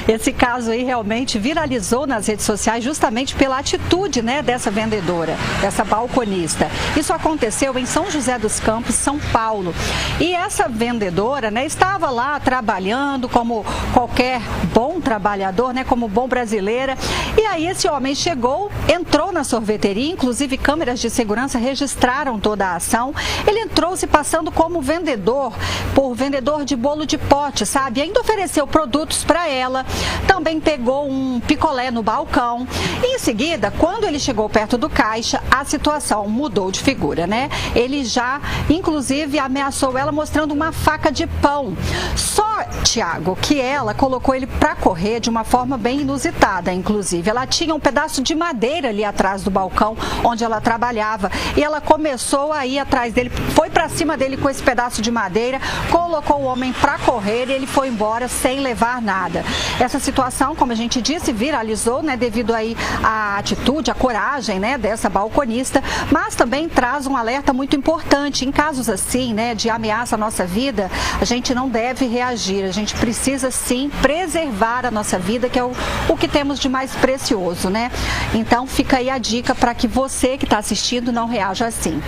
Esse caso aí realmente viralizou nas redes sociais justamente pela atitude, né, dessa vendedora, dessa balconista. Isso aconteceu em São José dos Campos, São Paulo. E essa vendedora, né, estava lá trabalhando como qualquer bom trabalhador, né, como bom brasileira. E aí esse homem chegou, entrou na sorveteria, inclusive câmeras de segurança registraram toda a ação. Ele entrou se passando como vendedor de bolo de pote, sabe? Ainda ofereceu produtos para ela, também pegou um picolé no balcão. E em seguida, quando ele chegou perto do caixa, a situação mudou de figura, né? Ele já, inclusive, ameaçou ela mostrando uma faca de pão. Só, Tiago, que ela colocou ele para correr de uma forma bem inusitada, inclusive. Ela tinha um pedaço de madeira ali atrás do balcão onde ela trabalhava e ela começou a ir atrás dele, foi para cima dele com esse pedaço de madeira, colocou o homem para correr e ele foi embora sem levar nada. Essa situação, como a gente disse, viralizou, né, devido aí à atitude, à coragem, né, dessa balconista, mas também traz um alerta muito importante. Em casos assim, né, de ameaça à nossa vida, a gente não deve reagir, a gente precisa sim preservar a nossa vida, que é o que temos de mais precioso, né? Então fica aí a dica para que você que está assistindo não reaja assim.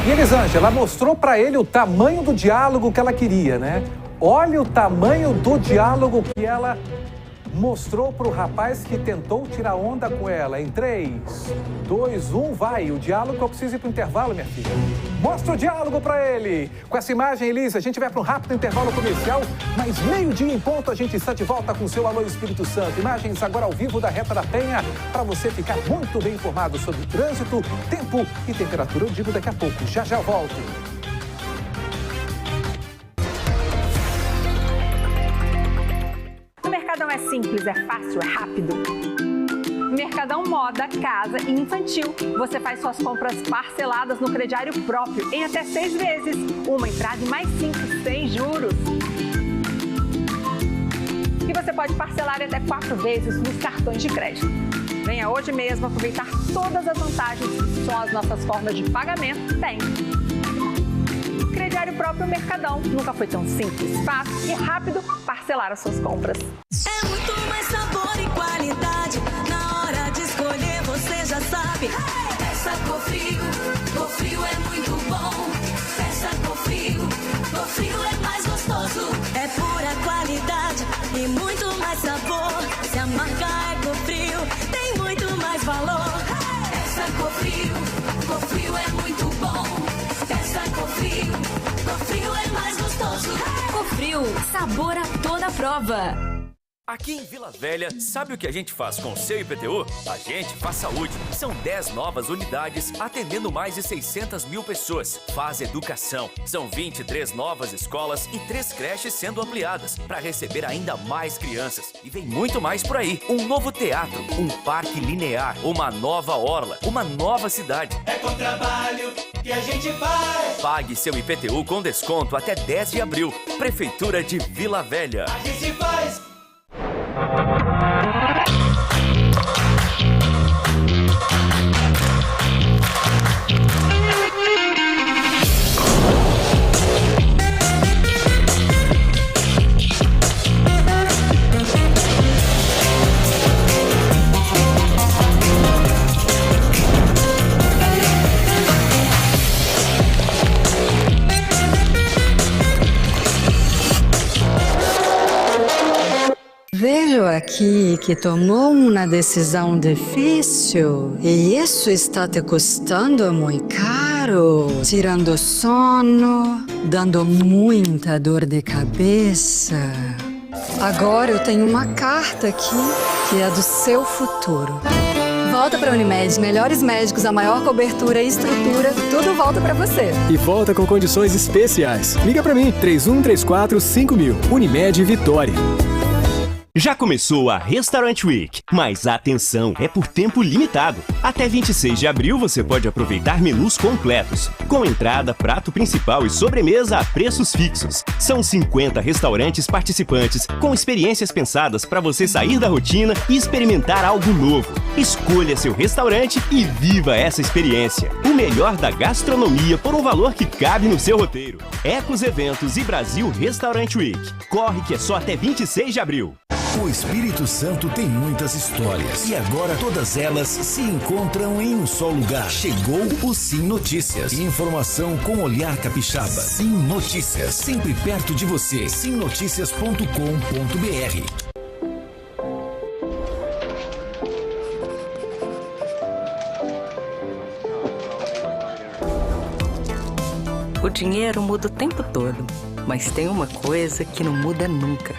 E Elisângela mostrou para ele o tamanho do diálogo que ela queria, né? Olha o tamanho do diálogo que ela mostrou para o rapaz que tentou tirar onda com ela. Em 3, 2, 1, vai. O diálogo que eu preciso ir para o intervalo, minha filha. Mostra o diálogo para ele. Com essa imagem, Elisa, a gente vai para um rápido intervalo comercial, mas meio-dia em ponto a gente está de volta com o seu Alô Espírito Santo. Imagens agora ao vivo da Reta da Penha, para você ficar muito bem informado sobre trânsito, tempo e temperatura. Eu digo daqui a pouco. Já já volto. O Mercadão é simples, é fácil, é rápido. Mercadão Moda, Casa e Infantil. Você faz suas compras parceladas no crediário próprio em até 6 vezes. Uma entrada e mais 5 sem juros. E você pode parcelar até 4 vezes nos cartões de crédito. Venha hoje mesmo aproveitar todas as vantagens que só as nossas formas de pagamento têm. Crediário próprio Mercadão. Nunca foi tão simples, fácil e rápido parcelar as suas compras. É muito mais sabor e qualidade. Na hora de escolher, você já sabe. Peça Cofrio. Cofrio é muito bom. Peça Cofrio. Cofrio é mais gostoso. É pura qualidade e muito mais sabor. Se a marca é Cofrio, tem muito mais valor. Peça Cofrio. Cofrio é muito bom. Peça Cofrio. Cofrio é mais gostoso. Cofrio, sabor a toda prova. Aqui em Vila Velha, sabe o que a gente faz com o seu IPTU? A gente faz saúde. São 10 novas unidades atendendo mais de 600 mil pessoas. Faz educação. São 23 novas escolas e 3 creches sendo ampliadas para receber ainda mais crianças. E vem muito mais por aí. Um novo teatro, um parque linear, uma nova orla, uma nova cidade. É com trabalho que a gente faz. Pague seu IPTU com desconto até 10 de abril. Prefeitura de Vila Velha. A gente faz. Vejo aqui que tomou uma decisão difícil e isso está te custando muito caro, tirando sono, dando muita dor de cabeça. Agora eu tenho uma carta aqui que é do seu futuro. Volta para a Unimed, melhores médicos, a maior cobertura e estrutura, tudo volta para você. E volta com condições especiais. Liga para mim, 3134-5000. Unimed Vitória. Já começou a Restaurant Week, mas atenção, é por tempo limitado. Até 26 de abril você pode aproveitar menus completos, com entrada, prato principal e sobremesa a preços fixos. São 50 restaurantes participantes, com experiências pensadas para você sair da rotina e experimentar algo novo. Escolha seu restaurante e viva essa experiência. O melhor da gastronomia por um valor que cabe no seu roteiro. Ecos Eventos e Brasil Restaurant Week. Corre que é só até 26 de abril. O Espírito Santo tem muitas histórias e agora todas elas se encontram em um só lugar. Chegou o Sim Notícias. Informação com olhar capixaba. Sim Notícias, sempre perto de você. simnoticias.com.br. O dinheiro muda o tempo todo, mas tem uma coisa que não muda nunca.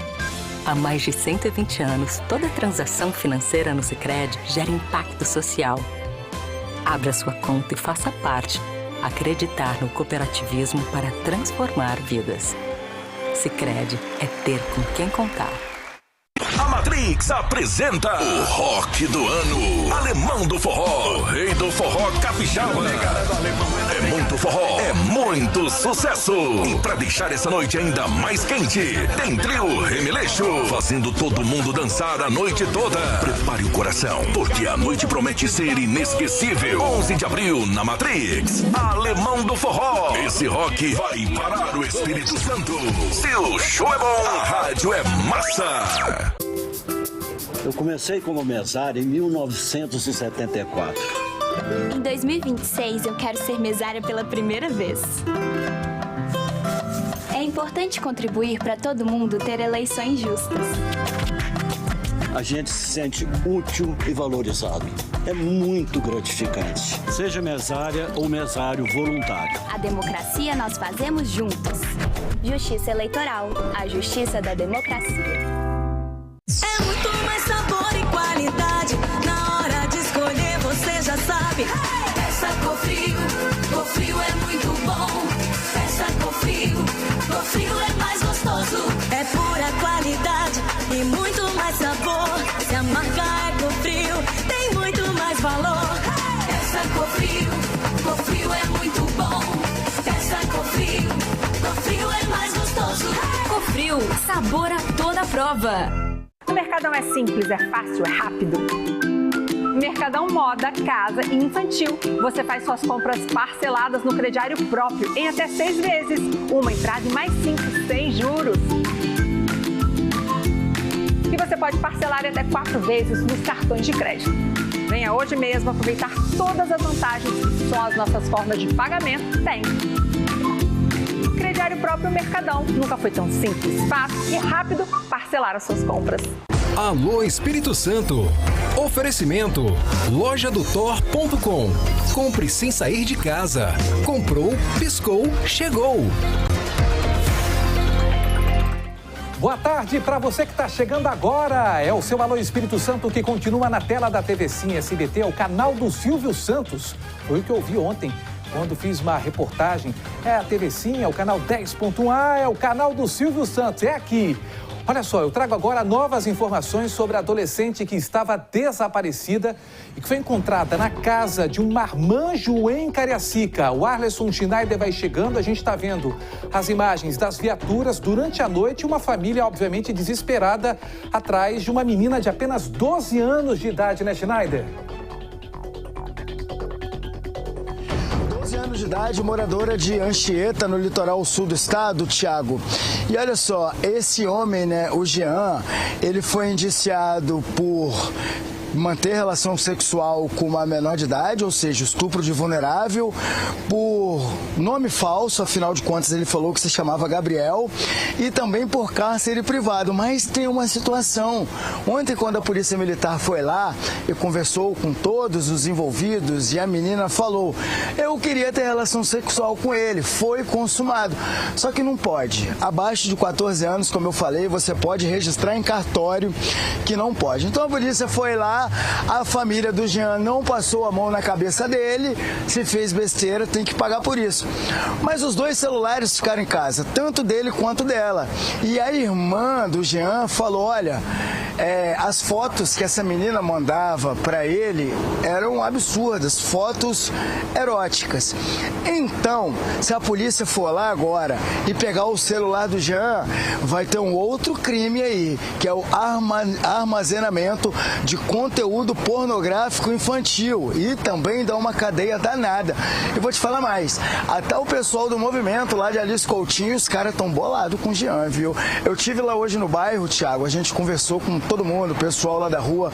Há mais de 120 anos, toda transação financeira no Sicredi gera impacto social. Abra sua conta e faça parte. Acreditar no cooperativismo para transformar vidas. Sicredi é ter com quem contar. A Matrix apresenta o Rock do Ano. Alemão do Forró, o rei do forró capixaba. É muito forró, é muito sucesso. E pra deixar essa noite ainda mais quente, tem trio Remileixo, fazendo todo mundo dançar a noite toda. Prepare o coração, porque a noite promete ser inesquecível. 11 de abril, na Matrix, Alemão do Forró. Esse rock vai parar o Espírito Santo. Se o show é bom, a rádio é massa. Eu comecei como mesário em 1974. Em 2026, eu quero ser mesária pela primeira vez. É importante contribuir para todo mundo ter eleições justas. A gente se sente útil e valorizado. É muito gratificante. Seja mesária ou mesário voluntário. A democracia nós fazemos juntos. Justiça Eleitoral, a justiça da democracia. É muito mais sabor e qualidade. Na hora de escolher, você já sabe. Peça Cofrio, Cofrio é muito bom. Peça Cofrio, Cofrio é mais gostoso. É pura qualidade e muito mais sabor. Se a marca é Cofrio, tem muito mais valor. Peça Cofrio, Cofrio é muito bom. Peça Cofrio, Cofrio é mais gostoso. Cofrio, sabor a toda prova. O Mercadão é simples, é fácil, é rápido. Mercadão Moda, Casa e Infantil. Você faz suas compras parceladas no crediário próprio em até 6 vezes. Uma entrada e mais 5, sem juros. E você pode parcelar até 4 vezes nos cartões de crédito. Venha hoje mesmo aproveitar todas as vantagens que só as nossas formas de pagamento têm. Crediário próprio Mercadão. Nunca foi tão simples, fácil e rápido parcelar as suas compras. Alô Espírito Santo. Oferecimento lojadotor.com. Compre sem sair de casa. Comprou, piscou, chegou. Boa tarde para você que está chegando agora. É o seu Alô Espírito Santo que continua na tela da TV Sim SBT, é o canal do Silvio Santos. Foi o que eu vi ontem, quando fiz uma reportagem. É a TV Sim, é o canal 10.1A, é o canal do Silvio Santos, é aqui. Olha só, eu trago agora novas informações sobre a adolescente que estava desaparecida e que foi encontrada na casa de um marmanjo em Cariacica. O Arleson Schneider vai chegando, a gente está vendo as imagens das viaturas durante a noite. Uma família, obviamente, desesperada atrás de uma menina de apenas 12 anos de idade, né, Schneider? 12 anos de idade, moradora de Anchieta, no litoral sul do estado, Thiago. E olha só, esse homem, né, o Jean, ele foi indiciado por manter relação sexual com uma menor de idade, ou seja, estupro de vulnerável, por nome falso, afinal de contas ele falou que se chamava Gabriel, e também por cárcere privado. Mas tem uma situação. Ontem, quando a Polícia Militar foi lá e conversou com todos os envolvidos, e a menina falou: eu queria ter relação sexual com ele, foi consumado. Só que não pode. Abaixo de 14 anos, como eu falei, você pode registrar em cartório que não pode. Então a polícia foi lá, a família do Jean não passou a mão na cabeça dele, se fez besteira, tem que pagar por isso. Mas os dois celulares ficaram em casa, tanto dele quanto dela. E a irmã do Jean falou: olha, as fotos que essa menina mandava para ele eram absurdas, fotos eróticas. Então, se a polícia for lá agora e pegar o celular do Jean, vai ter um outro crime aí, que é o armazenamento de conteúdo pornográfico infantil, e também dá uma cadeia danada. Eu vou te falar mais, até o pessoal do movimento lá de Alice Coutinho, os caras estão bolados com o Jean, viu? Eu tive lá hoje no bairro, Thiago, a gente conversou com todo mundo, o pessoal lá da rua.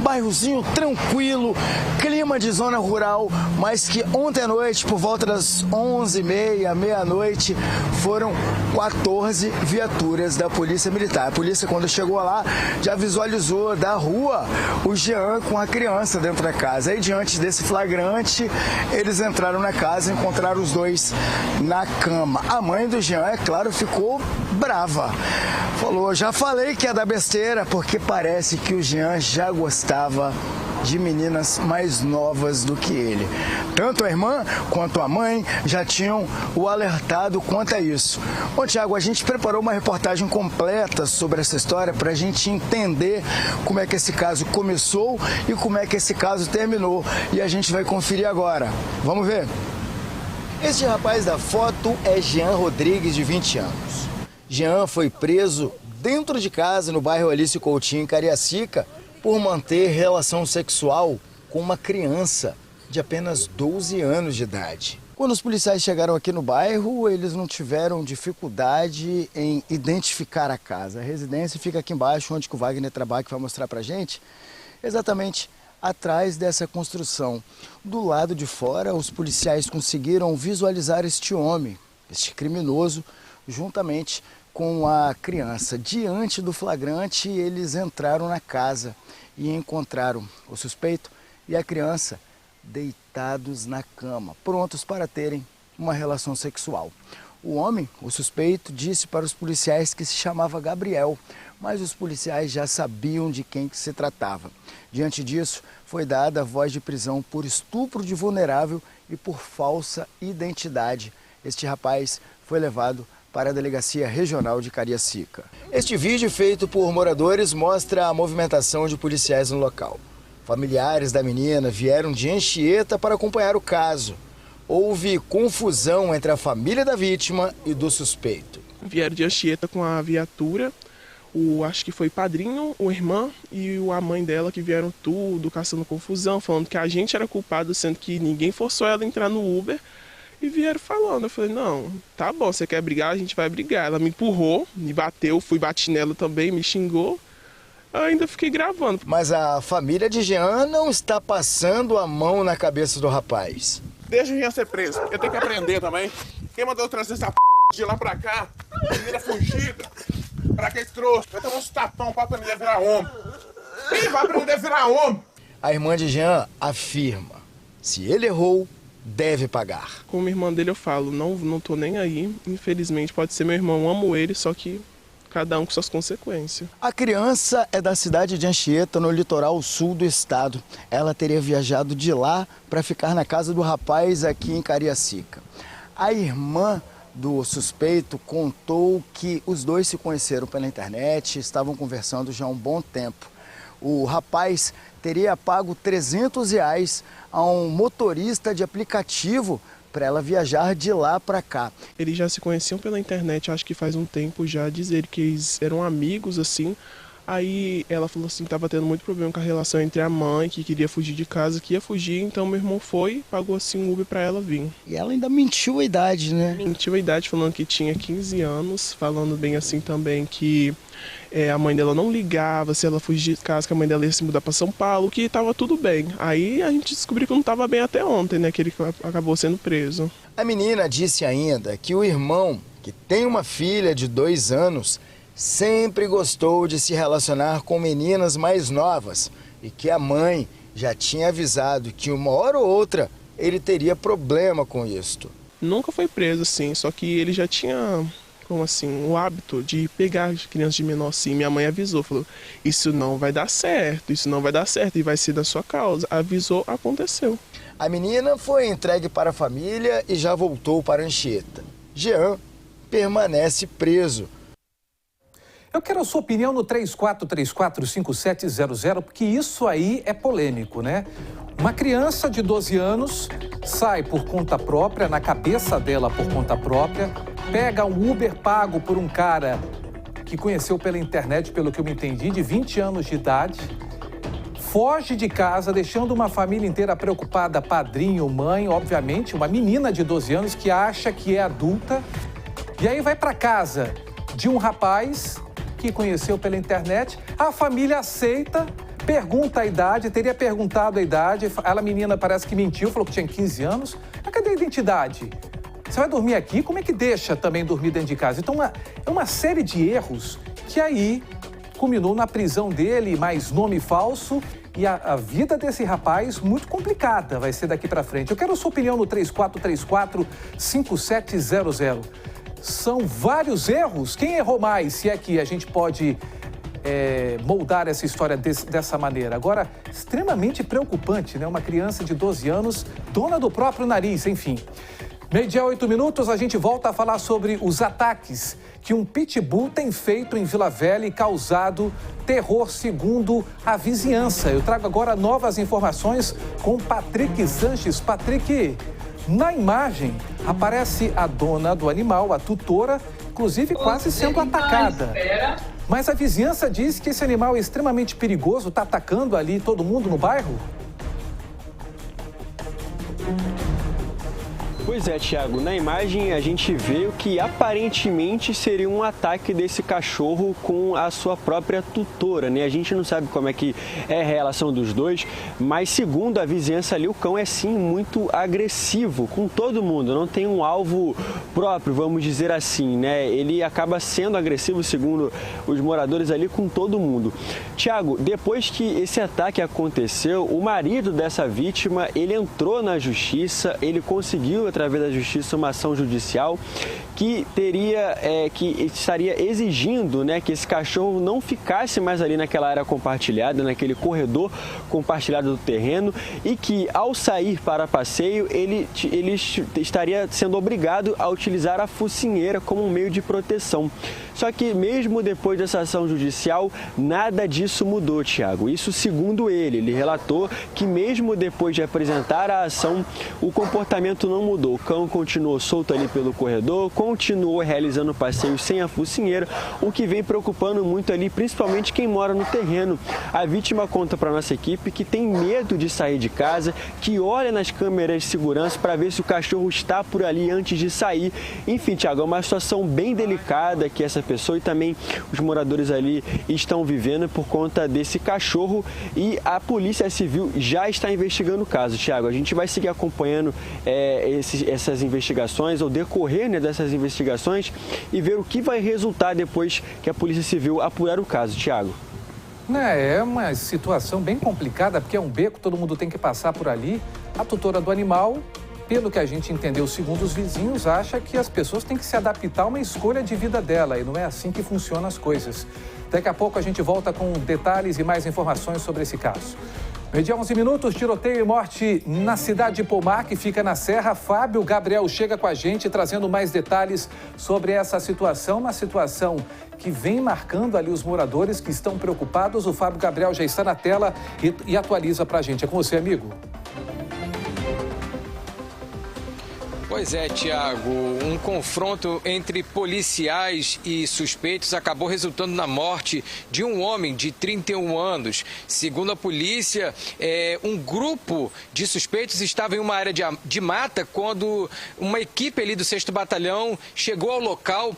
Bairrozinho tranquilo, clima de zona rural, mas que ontem à noite, por volta das 11h30, meia-noite, foram 14 viaturas da Polícia Militar. A polícia, quando chegou lá, já visualizou da rua o Jean com a criança dentro da casa. Aí, diante desse flagrante, eles entraram na casa e encontraram os dois na cama. A mãe do Jean, é claro, ficou brava. Falou, já falei que ia dar besteira, porque parece que o Jean já gostava de meninas mais novas do que ele. Tanto a irmã quanto a mãe já tinham o alertado quanto a isso. Bom, Tiago, a gente preparou uma reportagem completa sobre essa história para a gente entender como é que esse caso começou e como é que esse caso terminou. E a gente vai conferir agora. Vamos ver? Este rapaz da foto é Jean Rodrigues, de 20 anos. Jean foi preso dentro de casa no bairro Alice Coutinho, em Cariacica, por manter relação sexual com uma criança de apenas 12 anos de idade. Quando os policiais chegaram aqui no bairro, eles não tiveram dificuldade em identificar a casa. A residência fica aqui embaixo, onde o Wagner trabalha, que vai mostrar pra gente, exatamente atrás dessa construção. Do lado de fora, os policiais conseguiram visualizar este homem, este criminoso, juntamente com a criança. Diante do flagrante, eles entraram na casa e encontraram o suspeito e a criança deitados na cama, prontos para terem uma relação sexual. O homem, o suspeito, disse para os policiais que se chamava Gabriel, mas os policiais já sabiam de quem que se tratava. Diante disso, foi dada a voz de prisão por estupro de vulnerável e por falsa identidade. Este rapaz foi levado para a Delegacia Regional de Cariacica. Este vídeo feito por moradores mostra a movimentação de policiais no local. Familiares da menina vieram de Anchieta para acompanhar o caso. Houve confusão entre a família da vítima e do suspeito. Vieram de Anchieta com a viatura, acho que foi o padrinho, o irmão e a mãe dela, que vieram tudo, caçando confusão, falando que a gente era culpado, sendo que ninguém forçou ela a entrar no Uber. E vieram falando, eu falei, não, tá bom, você quer brigar, a gente vai brigar. Ela me empurrou, me bateu, bati nela também, me xingou. Eu ainda fiquei gravando. Mas a família de Jean não está passando a mão na cabeça do rapaz. Deixa o Jean ser preso, eu tenho que aprender também. Quem mandou trazer essa de lá pra cá? Menina fugida. Pra que trouxe? Vai tomar uns tapão pra aprender a virar homem. Quem vai aprender a virar homem? A irmã de Jean afirma, se ele errou, deve pagar. Como irmã dele eu falo, não tô nem aí, infelizmente pode ser meu irmão, eu amo ele, só que cada um com suas consequências. A criança é da cidade de Anchieta, no litoral sul do estado. Ela teria viajado de lá para ficar na casa do rapaz aqui em Cariacica. A irmã do suspeito contou que os dois se conheceram pela internet, estavam conversando já há um bom tempo. O rapaz teria pago R$300 a um motorista de aplicativo para ela viajar de lá para cá. Eles já se conheciam pela internet, acho que faz um tempo já, dizer que eles eram amigos, assim. Aí ela falou assim que estava tendo muito problema com a relação entre a mãe, que queria fugir de casa, que ia fugir, então meu irmão foi, pagou assim um Uber para ela vir. E ela ainda mentiu a idade, né? Mentiu a idade, falando que tinha 15 anos, falando bem assim também que a mãe dela não ligava, se ela fugir de casa, que a mãe dela ia se mudar para São Paulo, que estava tudo bem. Aí a gente descobriu que não estava bem até ontem, né, que ele acabou sendo preso. A menina disse ainda que o irmão, que tem uma filha de 2 anos, sempre gostou de se relacionar com meninas mais novas e que a mãe já tinha avisado que uma hora ou outra ele teria problema com isto. Nunca foi preso, sim, só que ele já tinha, como assim, o hábito de pegar crianças de menor assim. Minha mãe avisou, falou, isso não vai dar certo, isso não vai dar certo e vai ser da sua causa. Avisou, aconteceu. A menina foi entregue para a família e já voltou para Anchieta. Jean permanece preso. Eu quero a sua opinião no 34345700, porque isso aí é polêmico, né? Uma criança de 12 anos sai por conta própria, na cabeça dela por conta própria, pega um Uber pago por um cara que conheceu pela internet, pelo que eu me entendi, de 20 anos de idade, foge de casa, deixando uma família inteira preocupada, padrinho, mãe, obviamente, uma menina de 12 anos que acha que é adulta, e aí vai para casa de um rapaz que conheceu pela internet. A família aceita, pergunta a idade, teria perguntado a idade. A menina parece que mentiu, falou que tinha 15 anos. Mas cadê a identidade? Você vai dormir aqui? Como é que deixa também dormir dentro de casa? Então, é uma série de erros que aí culminou na prisão dele, mais nome falso. E a vida desse rapaz muito complicada vai ser daqui para frente. Eu quero a sua opinião no 3434-5700. São vários erros. Quem errou mais? Se é que a gente pode moldar essa história dessa maneira. Agora, extremamente preocupante, né? Uma criança de 12 anos, dona do próprio nariz, enfim. 8:30, a gente volta a falar sobre os ataques que um pitbull tem feito em Vila Velha e causado terror, segundo a vizinhança. Eu trago agora novas informações com Patrick Sanches. Patrick, na imagem aparece a dona do animal, a tutora, inclusive quase sendo atacada. Mas a vizinhança diz que esse animal é extremamente perigoso, está atacando ali todo mundo no bairro? Pois é, Thiago, na imagem a gente vê o que aparentemente seria um ataque desse cachorro com a sua própria tutora, né? A gente não sabe como é que é a relação dos dois, mas segundo a vizinhança ali, o cão é sim muito agressivo com todo mundo, não tem um alvo próprio, vamos dizer assim, né? Ele acaba sendo agressivo, segundo os moradores ali, com todo mundo. Thiago, depois que esse ataque aconteceu, o marido dessa vítima, ele entrou na justiça, ele conseguiu, através da justiça, uma ação judicial que estaria exigindo, né, que esse cachorro não ficasse mais ali naquela área compartilhada, naquele corredor compartilhado do terreno, e que ao sair para passeio ele estaria sendo obrigado a utilizar a focinheira como um meio de proteção. Só que mesmo depois dessa ação judicial, nada disso mudou, Thiago. Isso segundo ele relatou que mesmo depois de apresentar a ação, o comportamento não mudou. O cão continuou solto ali pelo corredor, continuou realizando passeios sem a focinheira, o que vem preocupando muito ali, principalmente quem mora no terreno. A vítima conta para nossa equipe que tem medo de sair de casa, que olha nas câmeras de segurança para ver se o cachorro está por ali antes de sair. Enfim, Thiago, é uma situação bem delicada que essa pessoa e também os moradores ali estão vivendo por conta desse cachorro, e a Polícia Civil já está investigando o caso. Thiago, a gente vai seguir acompanhando essas investigações, ou decorrer, né, dessas investigações, e ver o que vai resultar depois que a Polícia Civil apurar o caso, Thiago. É uma situação bem complicada, porque é um beco, todo mundo tem que passar por ali. A tutora do animal, pelo que a gente entendeu, segundo os vizinhos, acha que as pessoas têm que se adaptar a uma escolha de vida dela, e não é assim que funcionam as coisas. Daqui a pouco a gente volta com detalhes e mais informações sobre esse caso. 11:00, tiroteio e morte na cidade de Pomar, que fica na Serra. Fábio Gabriel chega com a gente trazendo mais detalhes sobre essa situação, uma situação que vem marcando ali os moradores que estão preocupados. O Fábio Gabriel já está na tela e atualiza pra gente. É com você, amigo. Pois é, Thiago, um confronto entre policiais e suspeitos acabou resultando na morte de um homem de 31 anos. Segundo a polícia, um grupo de suspeitos estava em uma área de mata quando uma equipe ali do 6º Batalhão chegou ao local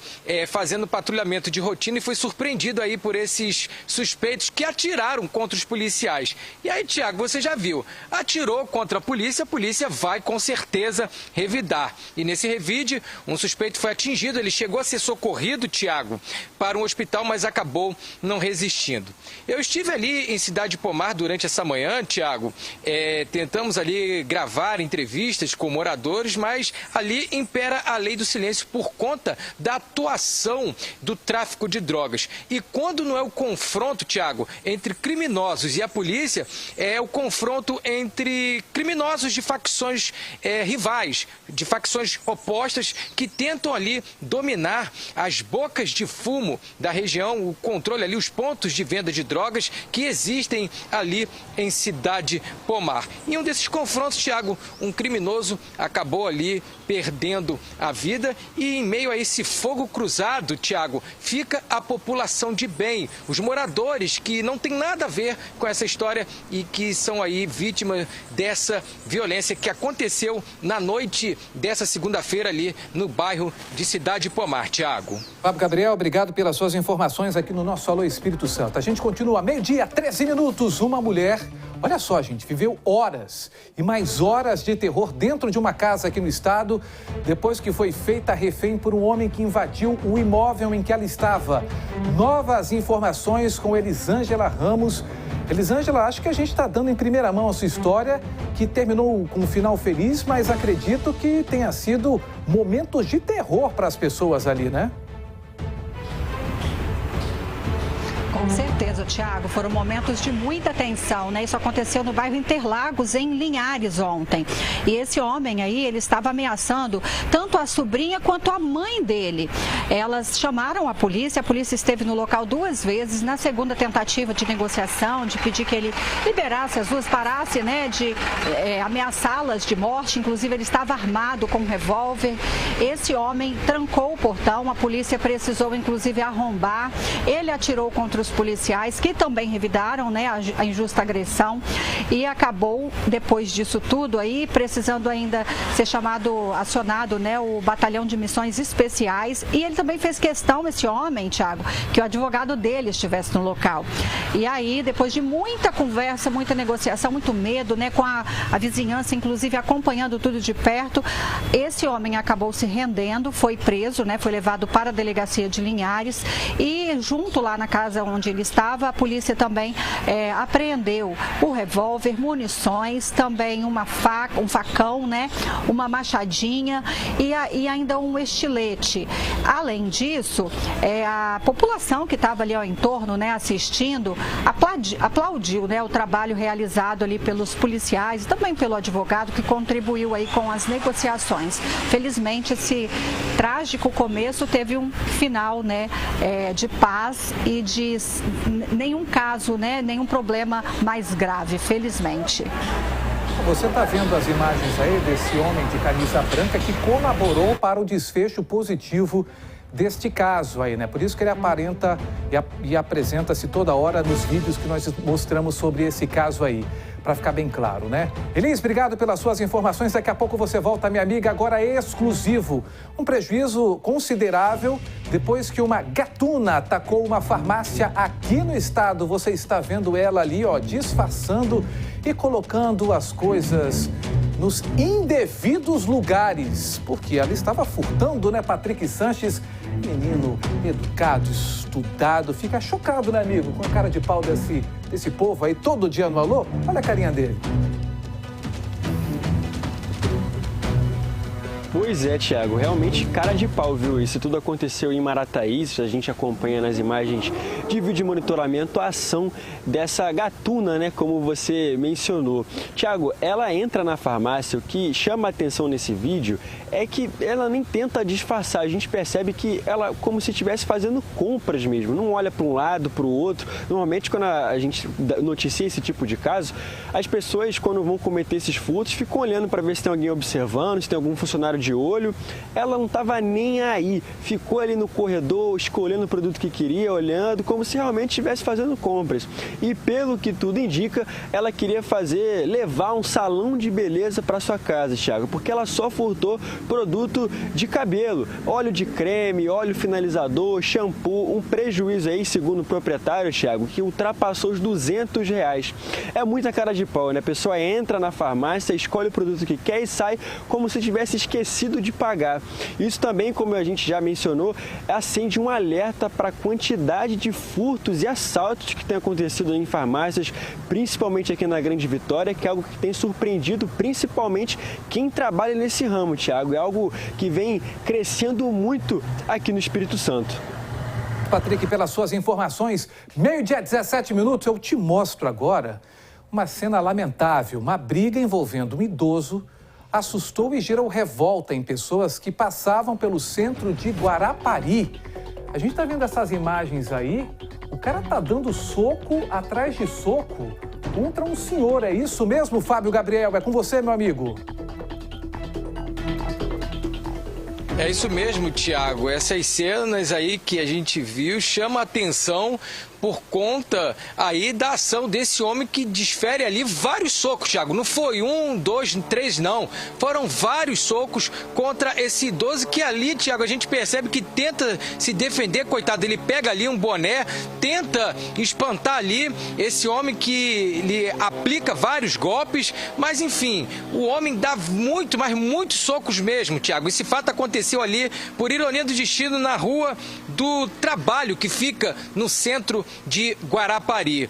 fazendo patrulhamento de rotina e foi surpreendido aí por esses suspeitos que atiraram contra os policiais. E aí, Thiago, você já viu, atirou contra a polícia vai com certeza revidar. E nesse revide, um suspeito foi atingido, ele chegou a ser socorrido, Thiago, para um hospital, mas acabou não resistindo. Eu estive ali em Cidade de Pomar durante essa manhã, Thiago, tentamos ali gravar entrevistas com moradores, mas ali impera a lei do silêncio por conta da atuação do tráfico de drogas. E quando não é o confronto, Thiago, entre criminosos e a polícia, é o confronto entre criminosos de facções rivais, de facções opostas que tentam ali dominar as bocas de fumo da região, o controle ali, os pontos de venda de drogas que existem ali em Cidade Pomar. Em um desses confrontos, Thiago, um criminoso acabou ali perdendo a vida e em meio a esse fogo cruzado, Thiago, fica a população de bem, os moradores que não tem nada a ver com essa história e que são aí vítimas dessa violência que aconteceu na noite dessa segunda-feira ali no bairro de Cidade Pomar. Tiago. Fábio Gabriel, obrigado pelas suas informações aqui no nosso Alô Espírito Santo. A gente continua, 12h, 13 minutos. Uma mulher, olha só, gente, viveu horas e mais horas de terror dentro de uma casa aqui no estado, depois que foi feita refém por um homem que invadiu o imóvel em que ela estava. Novas informações com Elisângela Ramos. Elisângela, acho que a gente está dando em primeira mão a sua história, que terminou com um final feliz, mas acredito que tenha sido momentos de terror para as pessoas ali, né? Com certeza, Tiago, foram momentos de muita tensão, né? Isso aconteceu no bairro Interlagos, em Linhares, ontem. E esse homem aí, ele estava ameaçando tanto a sobrinha quanto a mãe dele. Elas chamaram a polícia esteve no local 2 vezes, na segunda tentativa de negociação, de pedir que ele liberasse as duas, parasse, né, de ameaçá-las de morte. Inclusive, ele estava armado com um revólver. Esse homem trancou o portão, a polícia precisou, inclusive, arrombar. Ele atirou contra os policiais, que também revidaram, né, a injusta agressão, e acabou, depois disso tudo aí, precisando ainda ser acionado, né, o batalhão de missões especiais. E ele também fez questão, esse homem, Tiago, que o advogado dele estivesse no local. E aí, depois de muita conversa, muita negociação, muito medo, né, com a vizinhança, inclusive, acompanhando tudo de perto, esse homem acabou se rendendo, foi preso, né, foi levado para a delegacia de Linhares, e junto lá na casa onde ele estava, a polícia também apreendeu o revólver, munições, também um facão, né, uma machadinha e ainda um estilete. Além disso, a população que estava ali ao entorno, né, assistindo, aplaudiu, né, o trabalho realizado ali pelos policiais e também pelo advogado que contribuiu aí com as negociações. Felizmente, esse trágico começo teve um final, né, de paz e de nenhum caso, né, nenhum problema mais grave, felizmente. Você está vendo as imagens aí desse homem de camisa branca que colaborou para o desfecho positivo deste caso aí, né? Por isso que ele aparenta e apresenta-se toda hora nos vídeos que nós mostramos sobre esse caso aí, para ficar bem claro, né? Elis, obrigado pelas suas informações. Daqui a pouco você volta, minha amiga, agora exclusivo. Um prejuízo considerável depois que uma gatuna atacou uma farmácia aqui no estado. Você está vendo ela ali, ó, disfarçando e colocando as coisas nos indevidos lugares, porque ela estava furtando, né, Patrick Sanches? Menino educado, estudado, fica chocado, né, amigo, com a cara de pau desse povo aí todo dia no Alô. Olha a carinha dele. Pois é, Tiago, realmente cara de pau, viu? Isso tudo aconteceu em Marataí, a gente acompanha nas imagens de vídeo de monitoramento a ação dessa gatuna, né, como você mencionou. Tiago, ela entra na farmácia, o que chama a atenção nesse vídeo é que ela nem tenta disfarçar, a gente percebe que ela como se estivesse fazendo compras mesmo, não olha para um lado, para o outro. Normalmente quando a gente noticia esse tipo de caso, as pessoas quando vão cometer esses furtos ficam olhando para ver se tem alguém observando, se tem algum funcionário de olho. Ela não estava nem aí, ficou ali no corredor escolhendo o produto que queria, olhando, como se realmente estivesse fazendo compras. E pelo que tudo indica, ela queria levar um salão de beleza para sua casa, Thiago, porque ela só furtou produto de cabelo, óleo de creme, óleo finalizador, shampoo, um prejuízo aí, segundo o proprietário, Thiago, que ultrapassou os R$200. É muita cara de pau, né? A pessoa entra na farmácia, escolhe o produto que quer e sai como se tivesse esquecido de pagar. Isso também, como a gente já mencionou, acende um alerta para a quantidade de furtos e assaltos que tem acontecido em farmácias, principalmente aqui na Grande Vitória, que é algo que tem surpreendido principalmente quem trabalha nesse ramo, Thiago. É algo que vem crescendo muito aqui no Espírito Santo. Patrick, pelas suas informações, 12h, 17 minutos, eu te mostro agora uma cena lamentável. Uma briga envolvendo um idoso assustou e gerou revolta em pessoas que passavam pelo centro de Guarapari. A gente está vendo essas imagens aí, o cara tá dando soco atrás de soco contra um senhor. É isso mesmo, Fábio Gabriel? É com você, meu amigo. É isso mesmo, Tiago. Essas cenas aí que a gente viu chamam a atenção por conta aí da ação desse homem que desfere ali vários socos, Thiago. Não foi 1, 2, 3, não. Foram vários socos contra esse idoso que ali, Thiago, a gente percebe que tenta se defender, coitado. Ele pega ali um boné, tenta espantar ali esse homem que lhe aplica vários golpes, mas enfim, o homem dá muito, mas muitos socos mesmo, Thiago. Esse fato aconteceu ali, por ironia do destino, na Rua do Trabalho, que fica no centro de Guarapari.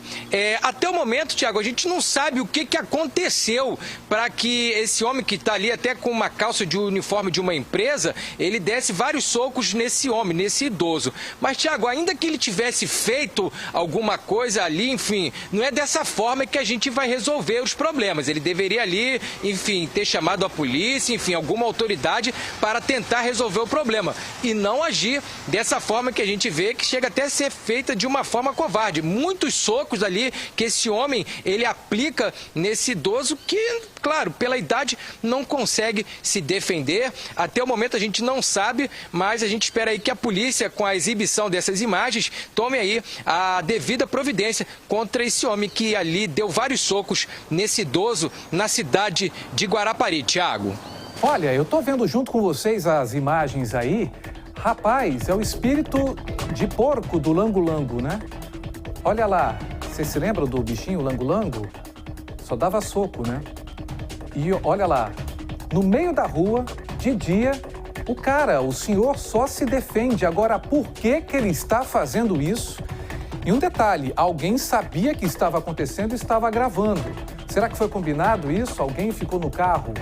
Até o momento, Thiago, a gente não sabe o que aconteceu para que esse homem que está ali até com uma calça de uniforme de uma empresa, ele desse vários socos nesse homem, nesse idoso. Mas, Thiago, ainda que ele tivesse feito alguma coisa ali, enfim, não é dessa forma que a gente vai resolver os problemas. Ele deveria ali, enfim, ter chamado a polícia, enfim, alguma autoridade para tentar resolver o problema e não agir dessa forma que a gente vê, que chega até a ser feita de uma forma covarde. Muitos socos ali que esse homem, ele aplica nesse idoso que, claro, pela idade não consegue se defender. Até o momento a gente não sabe, mas a gente espera aí que a polícia, com a exibição dessas imagens, tome aí a devida providência contra esse homem que ali deu vários socos nesse idoso na cidade de Guarapari. Thiago. Olha, eu tô vendo junto com vocês as imagens aí. Rapaz, é o espírito de porco do lango-lango, né? Olha lá, vocês se lembram do bichinho lango-lango? Só dava soco, né? E olha lá, no meio da rua, de dia, o senhor só se defende. Agora, por que ele está fazendo isso? E um detalhe, alguém sabia que estava acontecendo e estava gravando. Será que foi combinado isso? Alguém ficou no carro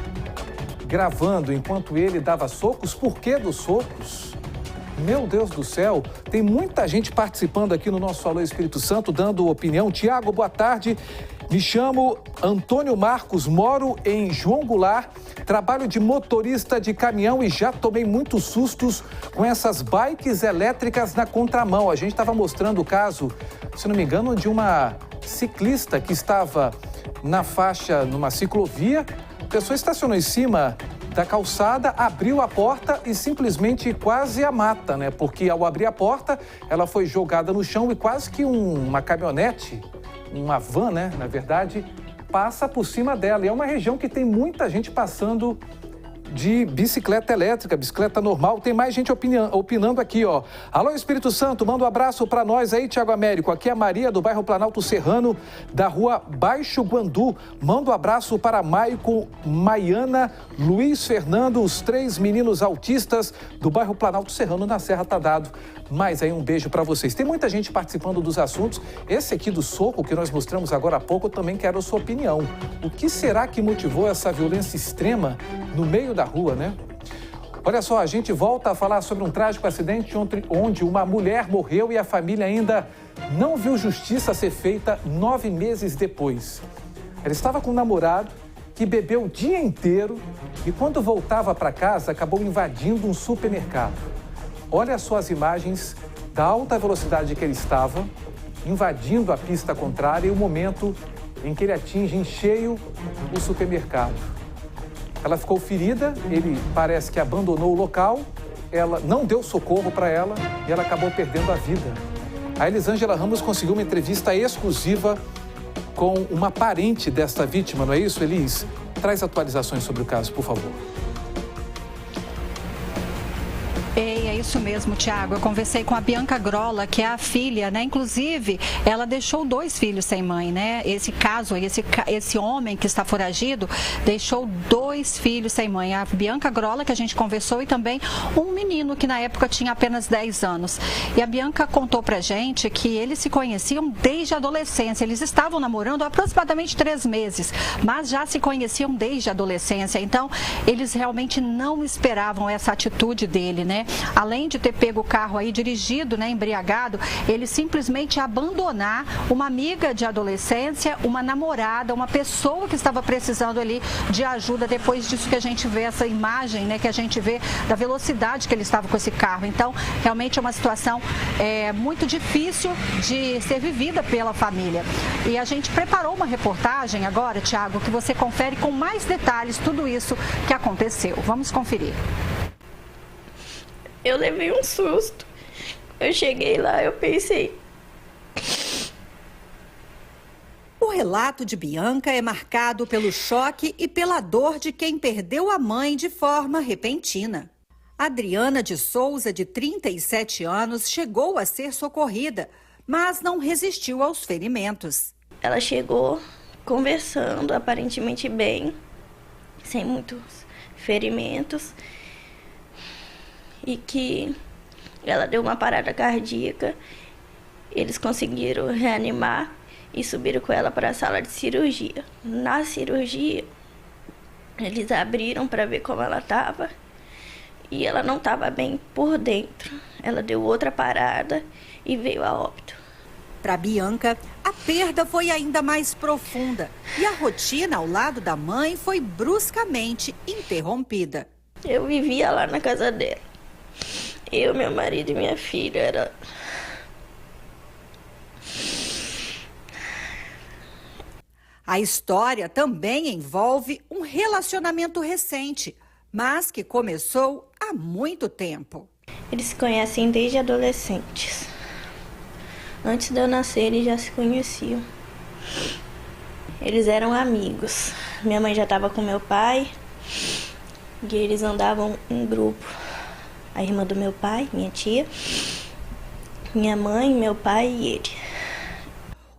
gravando enquanto ele dava socos? Por que dos socos? Meu Deus do céu, tem muita gente participando aqui no nosso Alô Espírito Santo, dando opinião. Tiago, boa tarde. Me chamo Antônio Marcos, moro em João Goulart, trabalho de motorista de caminhão e já tomei muitos sustos com essas bikes elétricas na contramão. A gente estava mostrando o caso, se não me engano, de uma ciclista que estava na faixa, numa ciclovia. A pessoa estacionou em cima da calçada, abriu a porta e simplesmente quase a mata, né? Porque ao abrir a porta, ela foi jogada no chão e quase que uma caminhonete, uma van, né? Na verdade, passa por cima dela. E é uma região que tem muita gente passando de bicicleta elétrica, bicicleta normal. Tem mais gente opinando aqui, ó. Alô, Espírito Santo, manda um abraço para nós aí, Tiago Américo. Aqui é a Maria, do bairro Planalto Serrano, da rua Baixo Guandu. Manda um abraço para Maicon, Maiana, Luiz Fernando, os 3 meninos autistas do bairro Planalto Serrano, na Serra tá dado. Mas aí um beijo para vocês. Tem muita gente participando dos assuntos. Esse aqui do soco que nós mostramos agora há pouco, eu também quero a sua opinião. O que será que motivou essa violência extrema no meio da rua, né? Olha só, a gente volta a falar sobre um trágico acidente onde uma mulher morreu e a família ainda não viu justiça ser feita 9 meses depois. Ela estava com um namorado que bebeu o dia inteiro e quando voltava para casa acabou invadindo um supermercado. Olha só as imagens da alta velocidade que ele estava, invadindo a pista contrária e o momento em que ele atinge em cheio o supermercado. Ela ficou ferida, ele parece que abandonou o local, ela não deu socorro para ela e ela acabou perdendo a vida. A Elisângela Ramos conseguiu uma entrevista exclusiva com uma parente desta vítima, não é isso, Elis? Traz atualizações sobre o caso, por favor. É isso mesmo, Tiago. Eu conversei com a Bianca Grola, que é a filha, né? Inclusive, ela deixou 2 filhos sem mãe, né? Esse caso, esse homem que está foragido, deixou 2 filhos sem mãe. A Bianca Grola, que a gente conversou, e também um menino que na época tinha apenas 10 anos. E a Bianca contou pra gente que eles se conheciam desde a adolescência. Eles estavam namorando há aproximadamente 3 meses, mas já se conheciam desde a adolescência. Então, eles realmente não esperavam essa atitude dele, né? Além de ter pego o carro aí dirigido, né, embriagado, ele simplesmente abandonar uma amiga de adolescência, uma namorada, uma pessoa que estava precisando ali de ajuda. Depois disso que a gente vê essa imagem, né, que a gente vê da velocidade que ele estava com esse carro. Então, realmente é uma situação muito difícil de ser vivida pela família. E a gente preparou uma reportagem agora, Tiago, que você confere com mais detalhes tudo isso que aconteceu. Vamos conferir. Eu levei um susto. Eu cheguei lá, eu pensei, relato de Bianca é marcado pelo choque e pela dor de quem perdeu a mãe de forma repentina. Adriana de Souza, de 37 anos, chegou a ser socorrida, mas não resistiu aos ferimentos. Ela chegou conversando, aparentemente bem, sem muitos ferimentos, e que ela deu uma parada cardíaca. Eles conseguiram reanimar e subiram com ela para a sala de cirurgia. Na cirurgia, eles abriram para ver como ela estava e ela não estava bem por dentro. Ela deu outra parada e veio a óbito. Para Bianca, a perda foi ainda mais profunda e a rotina ao lado da mãe foi bruscamente interrompida. Eu vivia lá na casa dela. Eu, meu marido e minha filha. Era... A história também envolve um relacionamento recente, mas que começou há muito tempo. Eles se conhecem desde adolescentes. Antes de eu nascer, eles já se conheciam. Eles eram amigos. Minha mãe já estava com meu pai e eles andavam em grupo. A irmã do meu pai, minha tia, minha mãe, meu pai e ele.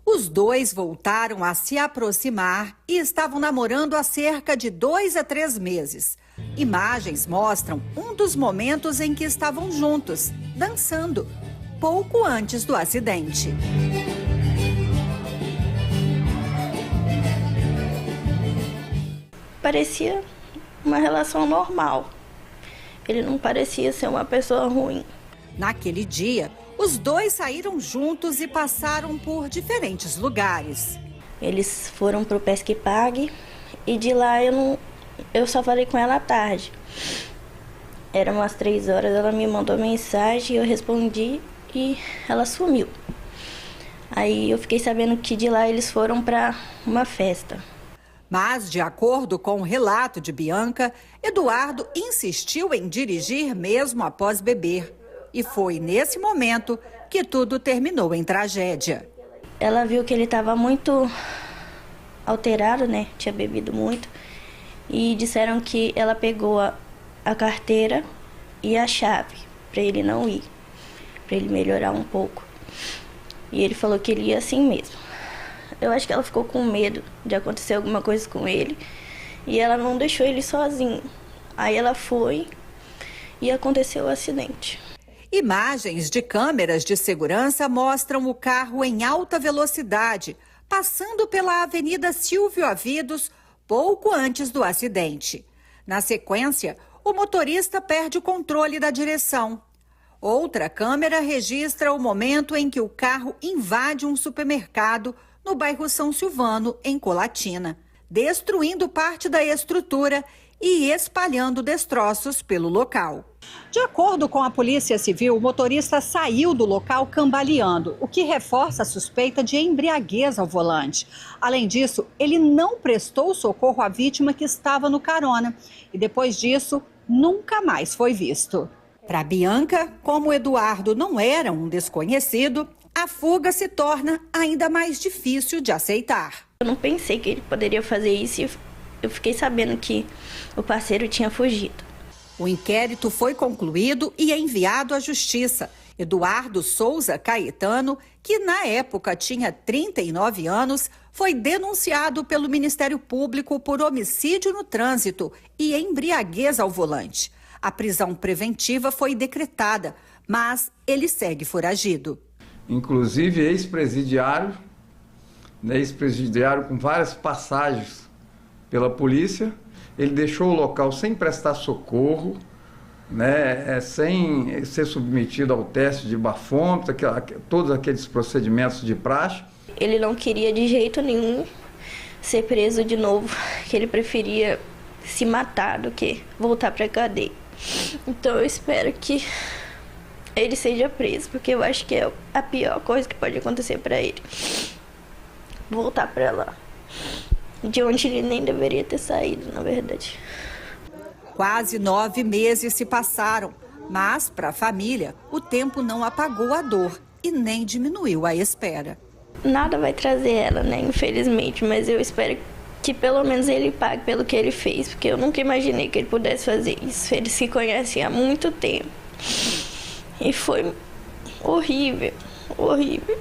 Os dois voltaram a se aproximar e estavam namorando há cerca de 2 a 3 meses. Imagens mostram um dos momentos em que estavam juntos, dançando, pouco antes do acidente. Parecia uma relação normal. Ele não parecia ser uma pessoa ruim. Naquele dia, os dois saíram juntos e passaram por diferentes lugares. Eles foram pro Pesque Pague e de lá eu só falei com ela à tarde. Eram umas 3 horas, ela me mandou mensagem, eu respondi e ela sumiu. Aí eu fiquei sabendo que de lá eles foram para uma festa. Mas, de acordo com o relato de Bianca, Eduardo insistiu em dirigir mesmo após beber. E foi nesse momento que tudo terminou em tragédia. Ela viu que ele estava muito alterado, né? Tinha bebido muito. E disseram que ela pegou a carteira e a chave para ele não ir, para ele melhorar um pouco. E ele falou que ele ia assim mesmo. Eu acho que ela ficou com medo de acontecer alguma coisa com ele e ela não deixou ele sozinho. Aí ela foi e aconteceu o acidente. Imagens de câmeras de segurança mostram o carro em alta velocidade, passando pela Avenida Silvio Avidos pouco antes do acidente. Na sequência, o motorista perde o controle da direção. Outra câmera registra o momento em que o carro invade um supermercado no bairro São Silvano, em Colatina, destruindo parte da estrutura e espalhando destroços pelo local. De acordo com a Polícia Civil, o motorista saiu do local cambaleando, o que reforça a suspeita de embriaguez ao volante. Além disso, ele não prestou socorro à vítima que estava no carona e depois disso nunca mais foi visto. Para Bianca, como o Eduardo não era um desconhecido, a fuga se torna ainda mais difícil de aceitar. Eu não pensei que ele poderia fazer isso e eu fiquei sabendo que o parceiro tinha fugido. O inquérito foi concluído e enviado à Justiça. Eduardo Souza Caetano, que na época tinha 39 anos, foi denunciado pelo Ministério Público por homicídio no trânsito e embriaguez ao volante. A prisão preventiva foi decretada, mas ele segue foragido. Inclusive ex-presidiário com várias passagens pela polícia. Ele deixou o local sem prestar socorro, né, sem ser submetido ao teste de bafômetro, todos aqueles procedimentos de praxe. Ele não queria de jeito nenhum ser preso de novo, que ele preferia se matar do que voltar para a cadeia. Então eu espero que ele seja preso, porque eu acho que é a pior coisa que pode acontecer para ele. Voltar para lá, de onde ele nem deveria ter saído, na verdade. Quase 9 meses se passaram, mas para a família o tempo não apagou a dor e nem diminuiu a espera. Nada vai trazer ela, né, infelizmente, mas eu espero que pelo menos ele pague pelo que ele fez, porque eu nunca imaginei que ele pudesse fazer isso. Eles se conhecem há muito tempo. E foi horrível, horrível.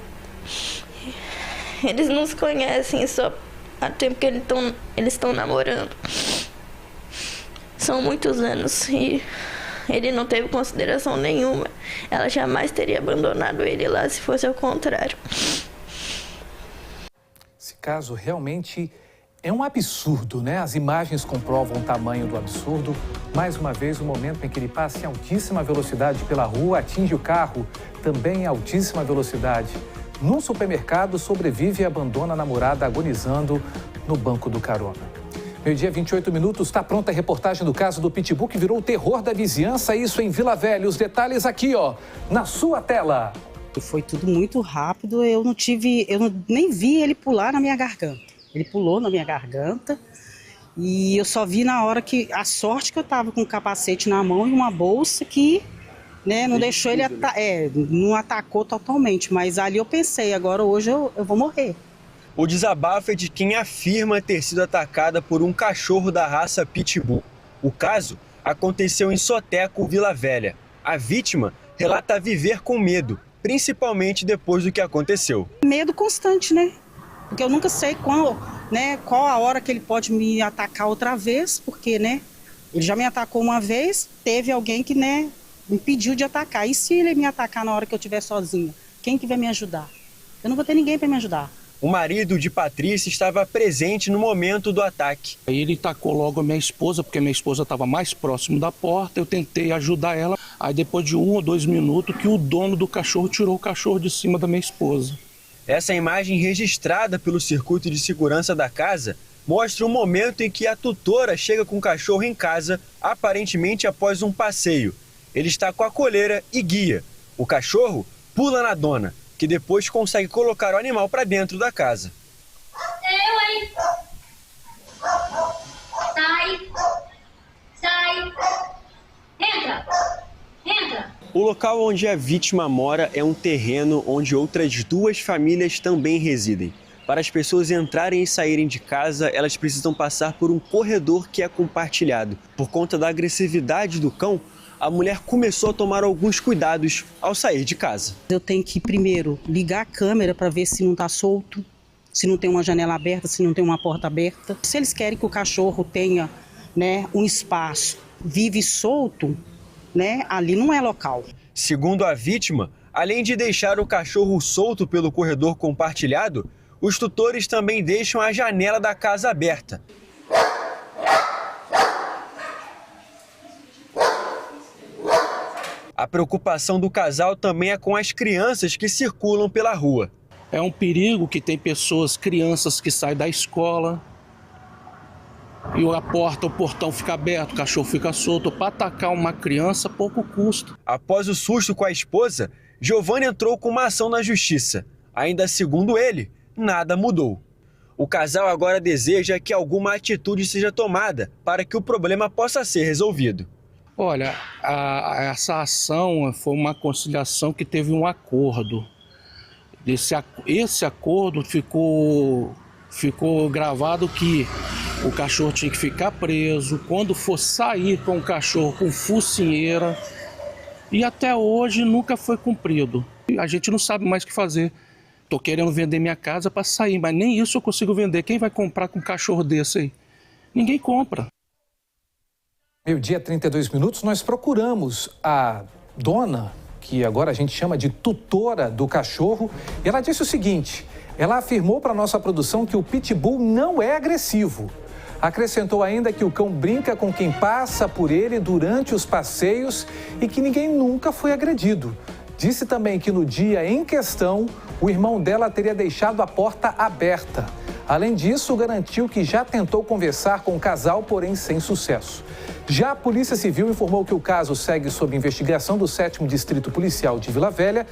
Eles não se conhecem só há tempo que eles estão namorando. São muitos anos e ele não teve consideração nenhuma. Ela jamais teria abandonado ele lá se fosse ao contrário. Esse caso realmente é um absurdo, né? As imagens comprovam o tamanho do absurdo. Mais uma vez, o momento em que ele passa em altíssima velocidade pela rua, atinge o carro, também em altíssima velocidade. Num supermercado, sobrevive e abandona a namorada agonizando no banco do carona. 12h28, está pronta a reportagem do caso do Pitbull que virou o terror da vizinhança, isso em Vila Velha. Os detalhes aqui, ó, na sua tela. Foi tudo muito rápido, eu nem vi ele pular na minha garganta. Ele pulou na minha garganta e eu só vi na hora que, a sorte que eu tava com um capacete na mão e uma bolsa que, né, não deixou ele, não atacou totalmente, mas ali eu pensei, agora hoje eu vou morrer. O desabafo é de quem afirma ter sido atacada por um cachorro da raça Pitbull. O caso aconteceu em Soteco, Vila Velha. A vítima relata viver com medo, principalmente depois do que aconteceu. Medo constante, né? Porque eu nunca sei qual a hora que ele pode me atacar outra vez, porque, né, ele já me atacou uma vez, teve alguém que, né, me impediu de atacar. E se ele me atacar na hora que eu estiver sozinha? Quem que vai me ajudar? Eu não vou ter ninguém para me ajudar. O marido de Patrícia estava presente no momento do ataque. Aí ele tacou logo a minha esposa, porque a minha esposa estava mais próximo da porta. Eu tentei ajudar ela. Aí depois de 1 ou 2 minutos que o dono do cachorro tirou o cachorro de cima da minha esposa. Essa imagem registrada pelo circuito de segurança da casa mostra o momento em que a tutora chega com o cachorro em casa, aparentemente após um passeio. Ele está com a coleira e guia. O cachorro pula na dona, que depois consegue colocar o animal para dentro da casa. Sai! Entra! O local onde a vítima mora é um terreno onde outras 2 famílias também residem. Para as pessoas entrarem e saírem de casa, elas precisam passar por um corredor que é compartilhado. Por conta da agressividade do cão, a mulher começou a tomar alguns cuidados ao sair de casa. Eu tenho que primeiro ligar a câmera para ver se não está solto, se não tem uma janela aberta, se não tem uma porta aberta. Se eles querem que o cachorro tenha, né, um espaço, vive solto, né, ali não é local. Segundo a vítima, além de deixar o cachorro solto pelo corredor compartilhado, os tutores também deixam a janela da casa aberta. A preocupação do casal também é com as crianças que circulam pela rua. É um perigo que tem crianças que saem da escola e o portão fica aberto, o cachorro fica solto. Para atacar uma criança, pouco custa. Após o susto com a esposa, Giovanni entrou com uma ação na justiça. Ainda segundo ele, nada mudou. O casal agora deseja que alguma atitude seja tomada para que o problema possa ser resolvido. Olha, essa ação foi uma conciliação que teve um acordo. Esse acordo ficou gravado que o cachorro tinha que ficar preso. Quando for sair com o cachorro com focinheira, e até hoje nunca foi cumprido. A gente não sabe mais o que fazer. Estou querendo vender minha casa para sair, mas nem isso eu consigo vender. Quem vai comprar com um cachorro desse aí? Ninguém compra. 12h32, nós procuramos a dona, que agora a gente chama de tutora do cachorro, e ela disse o seguinte: ela afirmou para a nossa produção que o Pitbull não é agressivo. Acrescentou ainda que o cão brinca com quem passa por ele durante os passeios e que ninguém nunca foi agredido. Disse também que no dia em questão, o irmão dela teria deixado a porta aberta. Além disso, garantiu que já tentou conversar com o casal, porém sem sucesso. Já a Polícia Civil informou que o caso segue sob investigação do 7º Distrito Policial de Vila Velha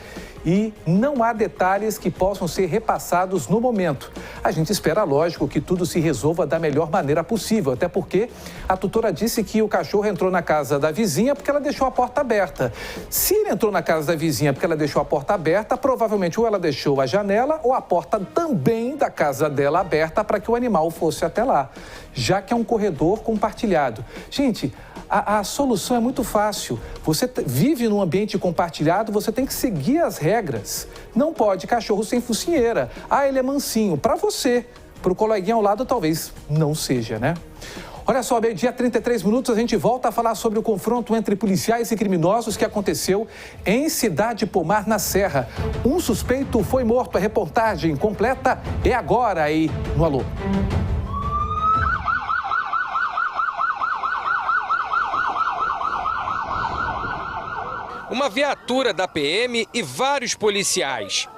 e não há detalhes que possam ser repassados no momento. A gente espera, lógico, que tudo se resolva da melhor maneira possível, até porque a tutora disse que o cachorro entrou na casa da vizinha porque ela deixou a porta aberta. Se ele entrou na casa da vizinha porque ela deixou a porta aberta, provavelmente ou ela deixou a janela ou a porta também da casa dela aberta para que o animal fosse até lá, já que é um corredor compartilhado. Gente, a solução é muito fácil. Você vive num ambiente compartilhado, você tem que seguir as regras. Não pode cachorro sem focinheira. Ah, ele é mansinho. Para você, para o coleguinha ao lado, talvez não seja, né? Olha só, meio-dia 33 minutos, a gente volta a falar sobre o confronto entre policiais e criminosos que aconteceu em Cidade Pomar, na Serra. Um suspeito foi morto. A reportagem completa é agora aí no Alô. Uma viatura da PM e vários policiais.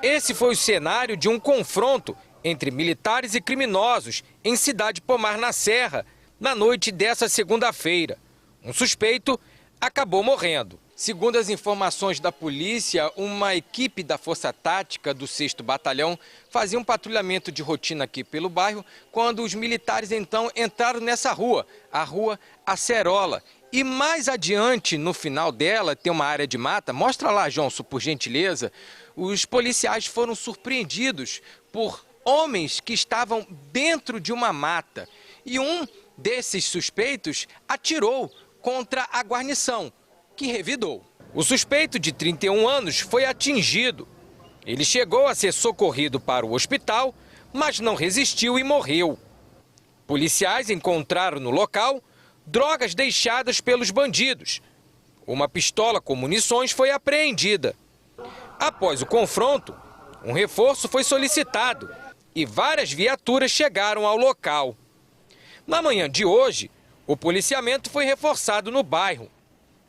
Esse foi o cenário de um confronto entre militares e criminosos em Cidade Pomar, na Serra, na noite dessa segunda-feira. Um suspeito acabou morrendo. Segundo as informações da polícia, uma equipe da Força Tática do 6º Batalhão fazia um patrulhamento de rotina aqui pelo bairro quando os militares então entraram nessa rua, a Rua Acerola. E mais adiante, no final dela, tem uma área de mata. Mostra lá, Johnson, por gentileza. Os policiais foram surpreendidos por homens que estavam dentro de uma mata. E um desses suspeitos atirou contra a guarnição, que revidou. O suspeito, de 31 anos, foi atingido. Ele chegou a ser socorrido para o hospital, mas não resistiu e morreu. Policiais encontraram no local drogas deixadas pelos bandidos. Uma pistola com munições foi apreendida. Após o confronto, um reforço foi solicitado e várias viaturas chegaram ao local. Na manhã de hoje, o policiamento foi reforçado no bairro.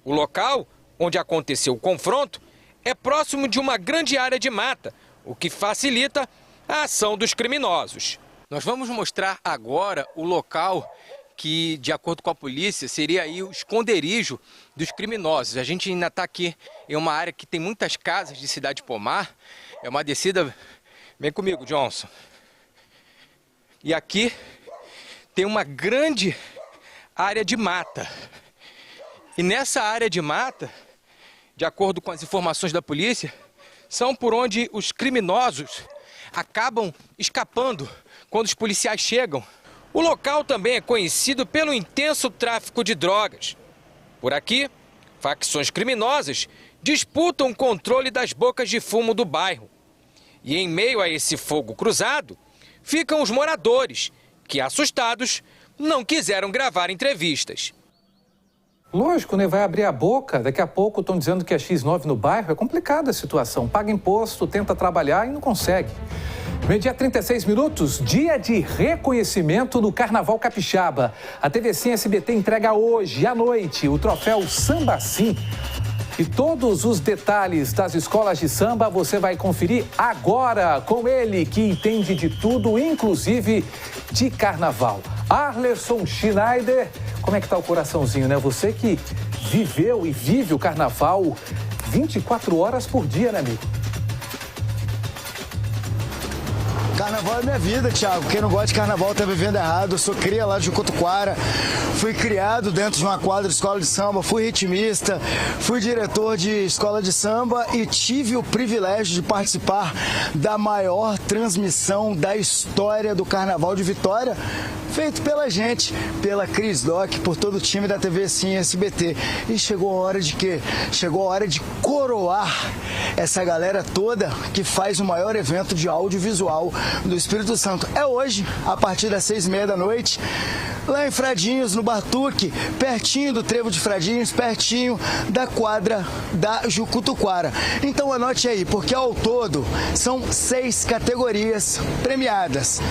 O local onde aconteceu o confronto é próximo de uma grande área de mata, o que facilita a ação dos criminosos. Nós vamos mostrar agora o local que, de acordo com a polícia, seria aí o esconderijo dos criminosos. A gente ainda está aqui em uma área que tem muitas casas de Cidade Pomar. É uma descida... Vem comigo, Johnson. E aqui tem uma grande área de mata. E nessa área de mata, de acordo com as informações da polícia, são por onde os criminosos acabam escapando quando os policiais chegam. O local também é conhecido pelo intenso tráfico de drogas. Por aqui, facções criminosas disputam o controle das bocas de fumo do bairro. E em meio a esse fogo cruzado, ficam os moradores, que, assustados, não quiseram gravar entrevistas. Lógico, né? Vai abrir a boca. Daqui a pouco estão dizendo que é X9 no bairro. É complicada a situação. Paga imposto, tenta trabalhar e não consegue. Meio-dia 36 minutos, dia de reconhecimento do Carnaval Capixaba. A TVC SBT entrega hoje à noite o troféu Samba Sim. E todos os detalhes das escolas de samba você vai conferir agora com ele, que entende de tudo, inclusive de carnaval. Arlerson Schneider, como é que tá o coraçãozinho, né? Você que viveu e vive o carnaval 24 horas por dia, né, amigo? Carnaval é minha vida, Thiago. Quem não gosta de carnaval tá vivendo errado. Eu sou cria lá de Jucutuquara. Fui criado dentro de uma quadra de escola de samba. Fui ritmista, fui diretor de escola de samba e tive o privilégio de participar da maior transmissão da história do Carnaval de Vitória, feito pela gente, pela Cris Doc, por todo o time da TV Sim SBT. E chegou a hora de quê? Chegou a hora de coroar essa galera toda que faz o maior evento de audiovisual do Espírito Santo. É hoje, a partir das 6h30 da noite, lá em Fradinhos, no Batuque, pertinho do Trevo de Fradinhos, pertinho da quadra da Jucutuquara. Então anote aí, porque ao todo são 6 categorias premiadas.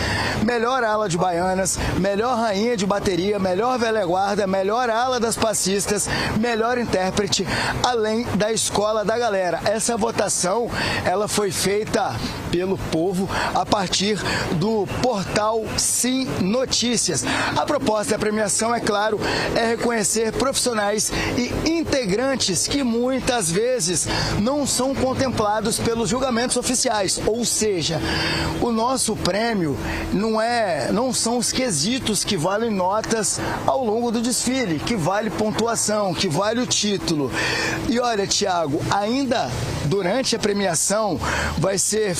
Melhor ala de baianas, melhor rainha de bateria, melhor velha guarda, melhor ala das passistas, melhor intérprete, além da escola da galera. Essa votação, ela foi feita pelo povo a partir do portal Sim Notícias. A proposta da premiação, é claro, é reconhecer profissionais e integrantes que muitas vezes não são contemplados pelos julgamentos oficiais, ou seja, o nosso prêmio não são os quesitos que valem notas ao longo do desfile, que vale pontuação, que vale o título. E olha, Tiago, ainda durante a premiação vai ser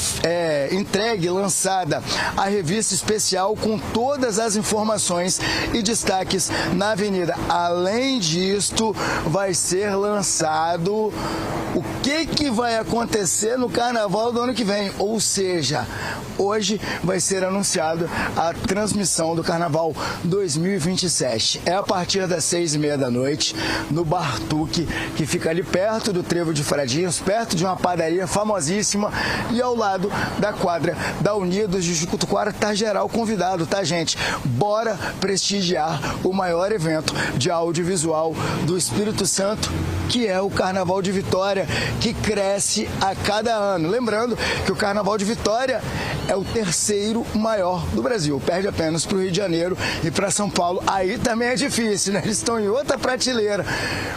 entregue, lançada a revista especial com todas as informações e destaques na Avenida. Além disto, vai ser lançado o que vai acontecer no Carnaval do ano que vem, ou seja, hoje vai ser anunciada a transmissão do Carnaval 2027. É a partir das 6h30 da noite, no Bar Tuque, que fica ali perto do Trevo de Fradinhos, perto de uma padaria famosíssima e ao lado da quadra da Unidos de Jucutuquara. Tá geral convidado, tá, gente? Bora prestigiar o maior evento de audiovisual do Espírito Santo, que é o Carnaval de Vitória, que cresce a cada ano. Lembrando que o Carnaval de Vitória é o terceiro maior do Brasil, perde apenas para o Rio de Janeiro e para São Paulo. Aí também é difícil, né? Eles estão em outra prateleira,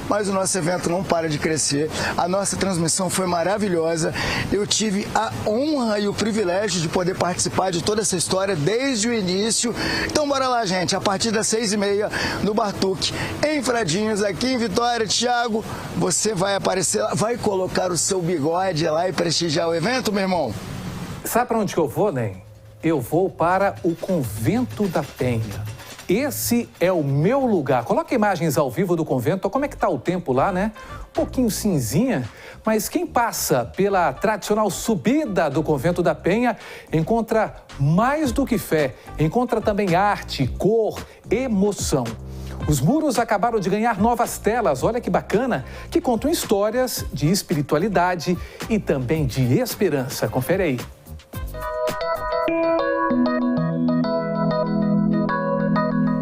mas o nosso evento não para de crescer. A nossa transmissão foi maravilhosa. Eu tive a honra e o privilégio de poder participar de toda essa história desde o início. Então bora lá, gente, a partir das 6h30 no Bar Tuque, em Fradinhos, aqui em Vitória. Tiago, você vai aparecer lá, vai colocar o seu bigode lá e prestigiar o evento, meu irmão? Sabe para onde que eu vou, Ney? Eu vou para o Convento da Penha. Esse é o meu lugar. Coloca imagens ao vivo do convento. Como é que tá o tempo lá, né? Um pouquinho cinzinha, mas quem passa pela tradicional subida do Convento da Penha encontra mais do que fé, encontra também arte, cor, emoção. Os muros acabaram de ganhar novas telas, olha que bacana, que contam histórias de espiritualidade e também de esperança. Confere aí.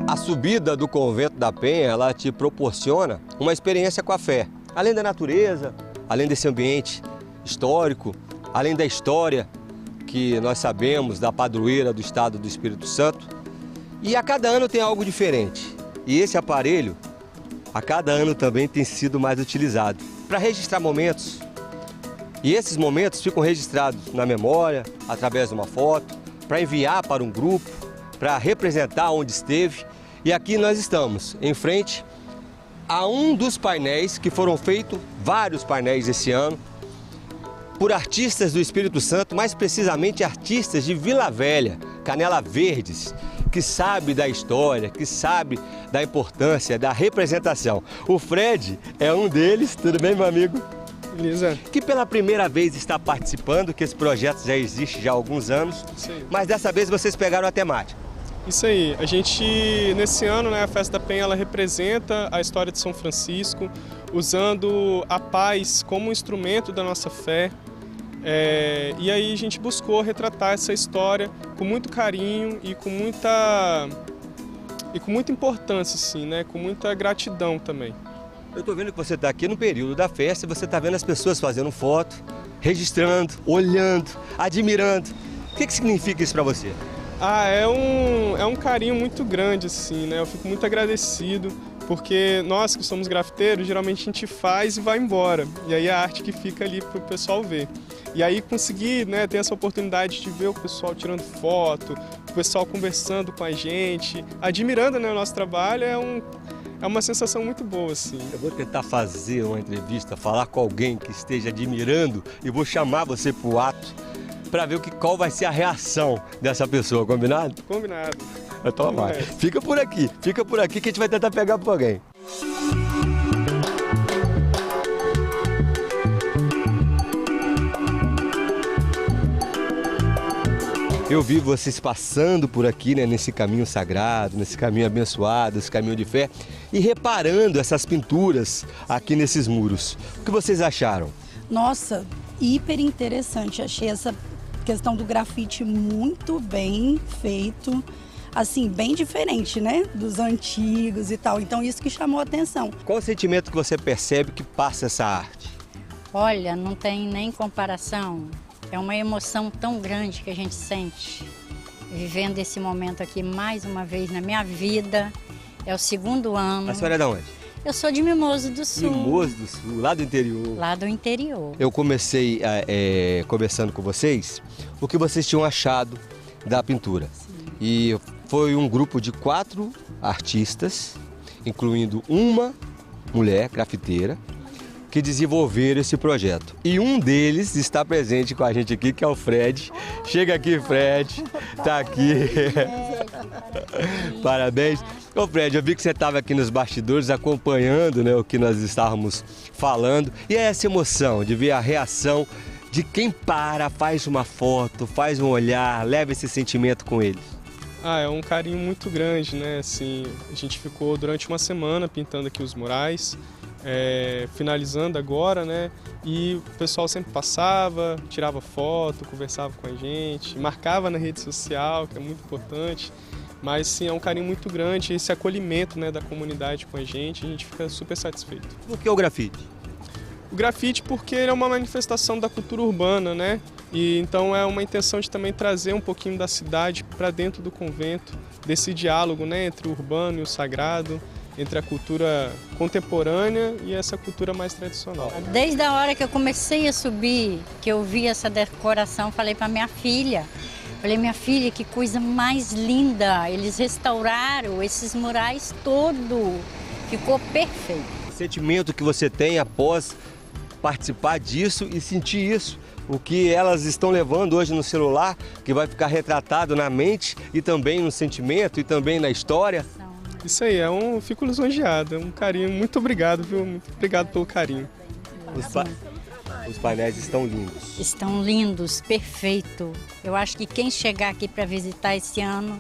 A subida do Convento da Penha, ela te proporciona uma experiência com a fé. Além da natureza, além desse ambiente histórico, além da história que nós sabemos da padroeira do estado do Espírito Santo. E a cada ano tem algo diferente. E esse aparelho, a cada ano também tem sido mais utilizado para registrar momentos. E esses momentos ficam registrados na memória, através de uma foto, para enviar para um grupo, para representar onde esteve. E aqui nós estamos, em frente a um dos painéis, que foram feitos vários painéis esse ano, por artistas do Espírito Santo, mais precisamente artistas de Vila Velha, Canela Verdes, que sabe da história, que sabe da importância, da representação. O Fred é um deles, tudo bem, meu amigo? Beleza. Que pela primeira vez está participando, que esse projeto já existe já há alguns anos, mas dessa vez vocês pegaram a temática. Isso aí, a gente, nesse ano, né, a Festa da Penha, ela representa a história de São Francisco, usando a paz como instrumento da nossa fé. E aí a gente buscou retratar essa história com muito carinho e com muita importância, assim, né, com muita gratidão também. Eu estou vendo que você está aqui no período da festa e você está vendo as pessoas fazendo foto, registrando, olhando, admirando. O que significa isso para você? É um carinho muito grande, assim, né? Eu fico muito agradecido, porque nós que somos grafiteiros, geralmente a gente faz e vai embora. E aí a arte que fica ali para o pessoal ver. E aí conseguir, né, ter essa oportunidade de ver o pessoal tirando foto, o pessoal conversando com a gente, admirando, né, o nosso trabalho, é uma sensação muito boa, assim. Eu vou tentar fazer uma entrevista, falar com alguém que esteja admirando e vou chamar você para o ato para ver qual vai ser a reação dessa pessoa, combinado? Combinado. Então vai. Fica por aqui que a gente vai tentar pegar por alguém. Eu vi vocês passando por aqui, né, nesse caminho sagrado, nesse caminho abençoado, esse caminho de fé, e reparando essas pinturas aqui nesses muros. O que vocês acharam? Nossa, hiper interessante. Achei essa questão do grafite muito bem feito, assim, bem diferente, né, dos antigos e tal. Então isso que chamou a atenção. Qual o sentimento que você percebe que passa essa arte? Olha, não tem nem comparação. É uma emoção tão grande que a gente sente, vivendo esse momento aqui mais uma vez na minha vida. É o 2º ano. A senhora é de onde? Eu sou de Mimoso do Sul. Mimoso do Sul, lá do interior. Lá do interior. Eu comecei conversando com vocês o que vocês tinham achado da pintura. Sim. E foi um grupo de 4 artistas, incluindo uma mulher grafiteira, que desenvolveram esse projeto. E um deles está presente com a gente aqui, que é o Fred. Chega aqui, Fred. Tá aqui. Parabéns. Ô Fred, eu vi que você estava aqui nos bastidores acompanhando, né, o que nós estávamos falando. E é essa emoção de ver a reação de quem para, faz uma foto, faz um olhar, leva esse sentimento com eles. É um carinho muito grande, né? Assim, a gente ficou durante uma semana pintando aqui os murais. Finalizando agora, né? E o pessoal sempre passava, tirava foto, conversava com a gente, marcava na rede social, que é muito importante. Mas sim, é um carinho muito grande, esse acolhimento, né, da comunidade com a gente fica super satisfeito. Por que o grafite? O grafite porque ele é uma manifestação da cultura urbana, né? E então é uma intenção de também trazer um pouquinho da cidade para dentro do convento, desse diálogo, né, entre o urbano e o sagrado, entre a cultura contemporânea e essa cultura mais tradicional. Desde a hora que eu comecei a subir, que eu vi essa decoração, falei para minha filha, minha filha, que coisa mais linda, eles restauraram esses murais todo, ficou perfeito. O sentimento que você tem após participar disso e sentir isso, o que elas estão levando hoje no celular, que vai ficar retratado na mente e também no sentimento e também na história. Isso aí, fico lisonjeado, é um carinho, muito obrigado, viu? Muito obrigado pelo carinho. Os painéis estão lindos. Estão lindos, perfeito. Eu acho que quem chegar aqui para visitar esse ano,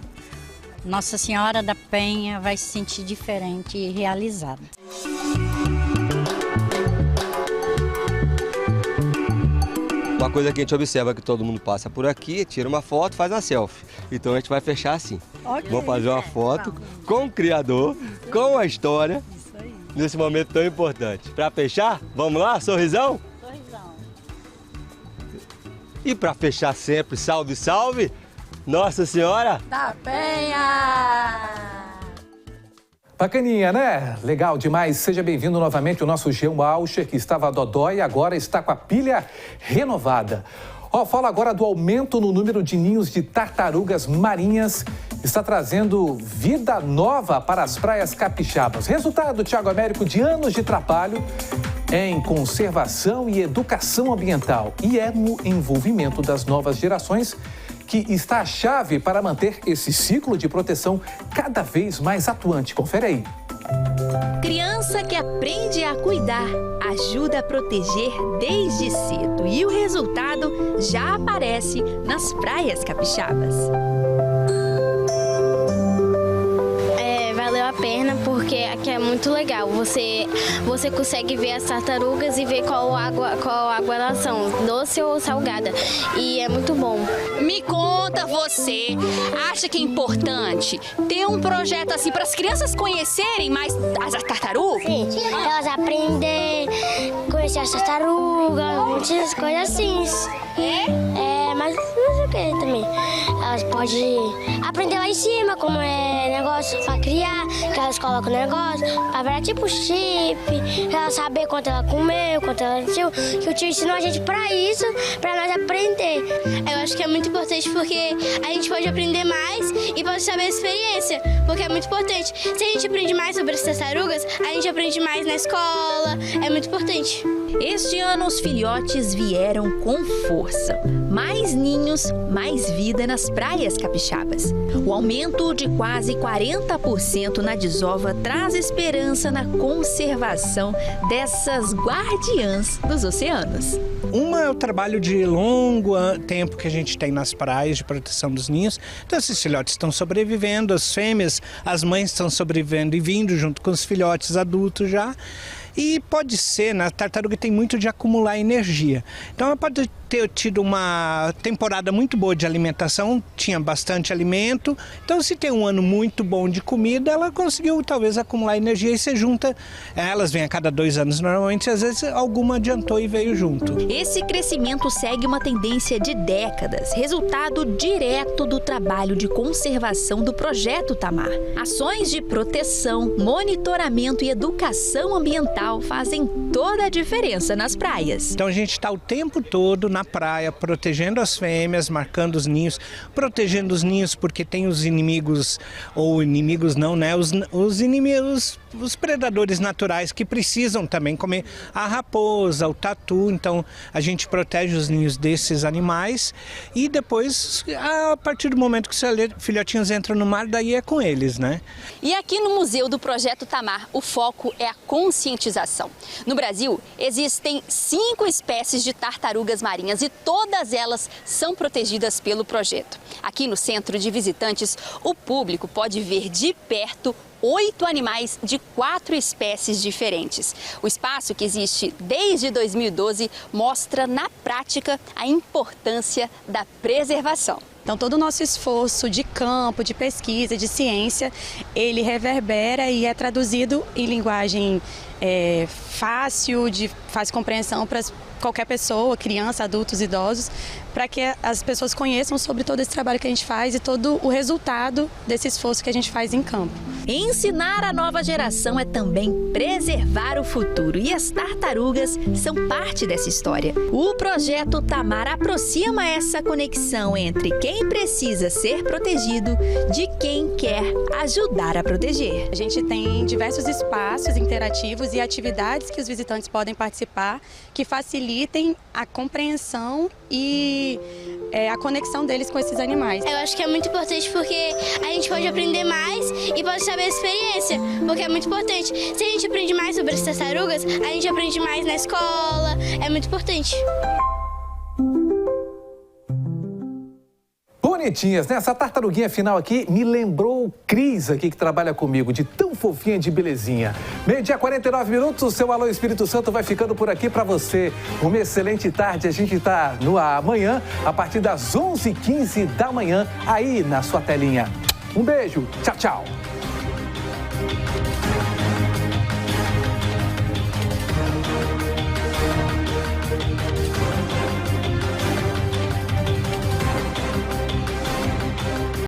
Nossa Senhora da Penha vai se sentir diferente e realizada. Uma coisa que a gente observa é que todo mundo passa por aqui, tira uma foto, faz uma selfie. Então a gente vai fechar assim. Okay. Vamos fazer uma foto com o criador, com a história, nesse momento tão importante. Para fechar, vamos lá? Sorrisão? Sorrisão. E para fechar sempre, salve, salve, Nossa Senhora da Penha! Bacaninha, né? Legal demais. Seja bem-vindo novamente o nosso Jean Alcher, que estava dodói e agora está com a pilha renovada. Fala agora do aumento no número de ninhos de tartarugas marinhas. Está trazendo vida nova para as praias capixabas. Resultado, Thiago Américo, de anos de trabalho em conservação e educação ambiental. E é no envolvimento das novas gerações que está a chave para manter esse ciclo de proteção cada vez mais atuante. Confere aí. Criança que aprende a cuidar, ajuda a proteger desde cedo e o resultado já aparece nas praias capixabas. Valeu a pena porque aqui é muito legal. Você consegue ver as tartarugas e ver qual água elas são, doce ou salgada. E é muito bom. Me conta, você acha que é importante ter um projeto assim para as crianças conhecerem mais as tartarugas? Sim, elas aprendem a conhecer as tartarugas, muitas coisas assim. Mas não sei o que também. Elas podem aprender lá em cima como é negócio para criar, que elas colocam o negócio, para virar tipo chip, pra ela saber quanto ela comeu, quanto ela tio, que o tio ensinou a gente para isso, para nós aprender. Eu acho que é muito importante porque a gente pode aprender mais e pode saber a experiência, porque é muito importante. Se a gente aprende mais sobre as tartarugas, a gente aprende mais na escola, é muito importante. Este ano os filhotes vieram com força. Mais ninhos, mais vida nas praias capixabas. O aumento de quase 40% na desova traz esperança na conservação dessas guardiãs dos oceanos. Uma é o trabalho de longo tempo que a gente tem nas praias de proteção dos ninhos. Então esses filhotes estão sobrevivendo, as fêmeas, as mães estão sobrevivendo e vindo junto com os filhotes adultos já. E pode ser, na tartaruga tem muito de acumular energia. Então ela pode ter tido uma temporada muito boa de alimentação, tinha bastante alimento. Então se tem um ano muito bom de comida, ela conseguiu talvez acumular energia e você junta. Elas vêm a cada 2 anos normalmente, às vezes alguma adiantou e veio junto. Esse crescimento segue uma tendência de décadas, resultado direto do trabalho de conservação do Projeto Tamar. Ações de proteção, monitoramento e educação ambiental fazem toda a diferença nas praias. Então a gente está o tempo todo na praia, protegendo as fêmeas, marcando os ninhos, protegendo os ninhos porque tem os inimigos, ou inimigos não, né? Os inimigos, os predadores naturais que precisam também comer a raposa, o tatu. Então a gente protege os ninhos desses animais e depois, a partir do momento que os filhotinhos entram no mar, daí é com eles, né? E aqui no Museu do Projeto Tamar, o foco é a conscientização. No Brasil, existem 5 espécies de tartarugas marinhas e todas elas são protegidas pelo projeto. Aqui no Centro de Visitantes, o público pode ver de perto 8 animais de 4 espécies diferentes. O espaço, que existe desde 2012, mostra na prática a importância da preservação. Então, todo o nosso esforço de campo, de pesquisa, de ciência, ele reverbera e é traduzido em linguagem fácil, de fácil compreensão para qualquer pessoa, criança, adultos, idosos, para que as pessoas conheçam sobre todo esse trabalho que a gente faz e todo o resultado desse esforço que a gente faz em campo. Ensinar a nova geração é também preservar o futuro e as tartarugas são parte dessa história. O Projeto Tamar aproxima essa conexão entre quem precisa ser protegido de quem quer ajudar a proteger. A gente tem diversos espaços interativos e atividades que os visitantes podem participar que facilitem a compreensão e a conexão deles com esses animais. Eu acho que é muito importante porque a gente pode aprender mais e pode saber a experiência, porque é muito importante. Se a gente aprende mais sobre as tartarugas, a gente aprende mais na escola, é muito importante. Bonitinhas, né? Essa tartaruguinha final aqui me lembrou o Cris aqui que trabalha comigo, de tão fofinha, de belezinha. 12h 49 minutos, o seu Alô Espírito Santo vai ficando por aqui para você. Uma excelente tarde, a gente tá no ar amanhã, a partir das 11h15 da manhã, aí na sua telinha. Um beijo, tchau, tchau.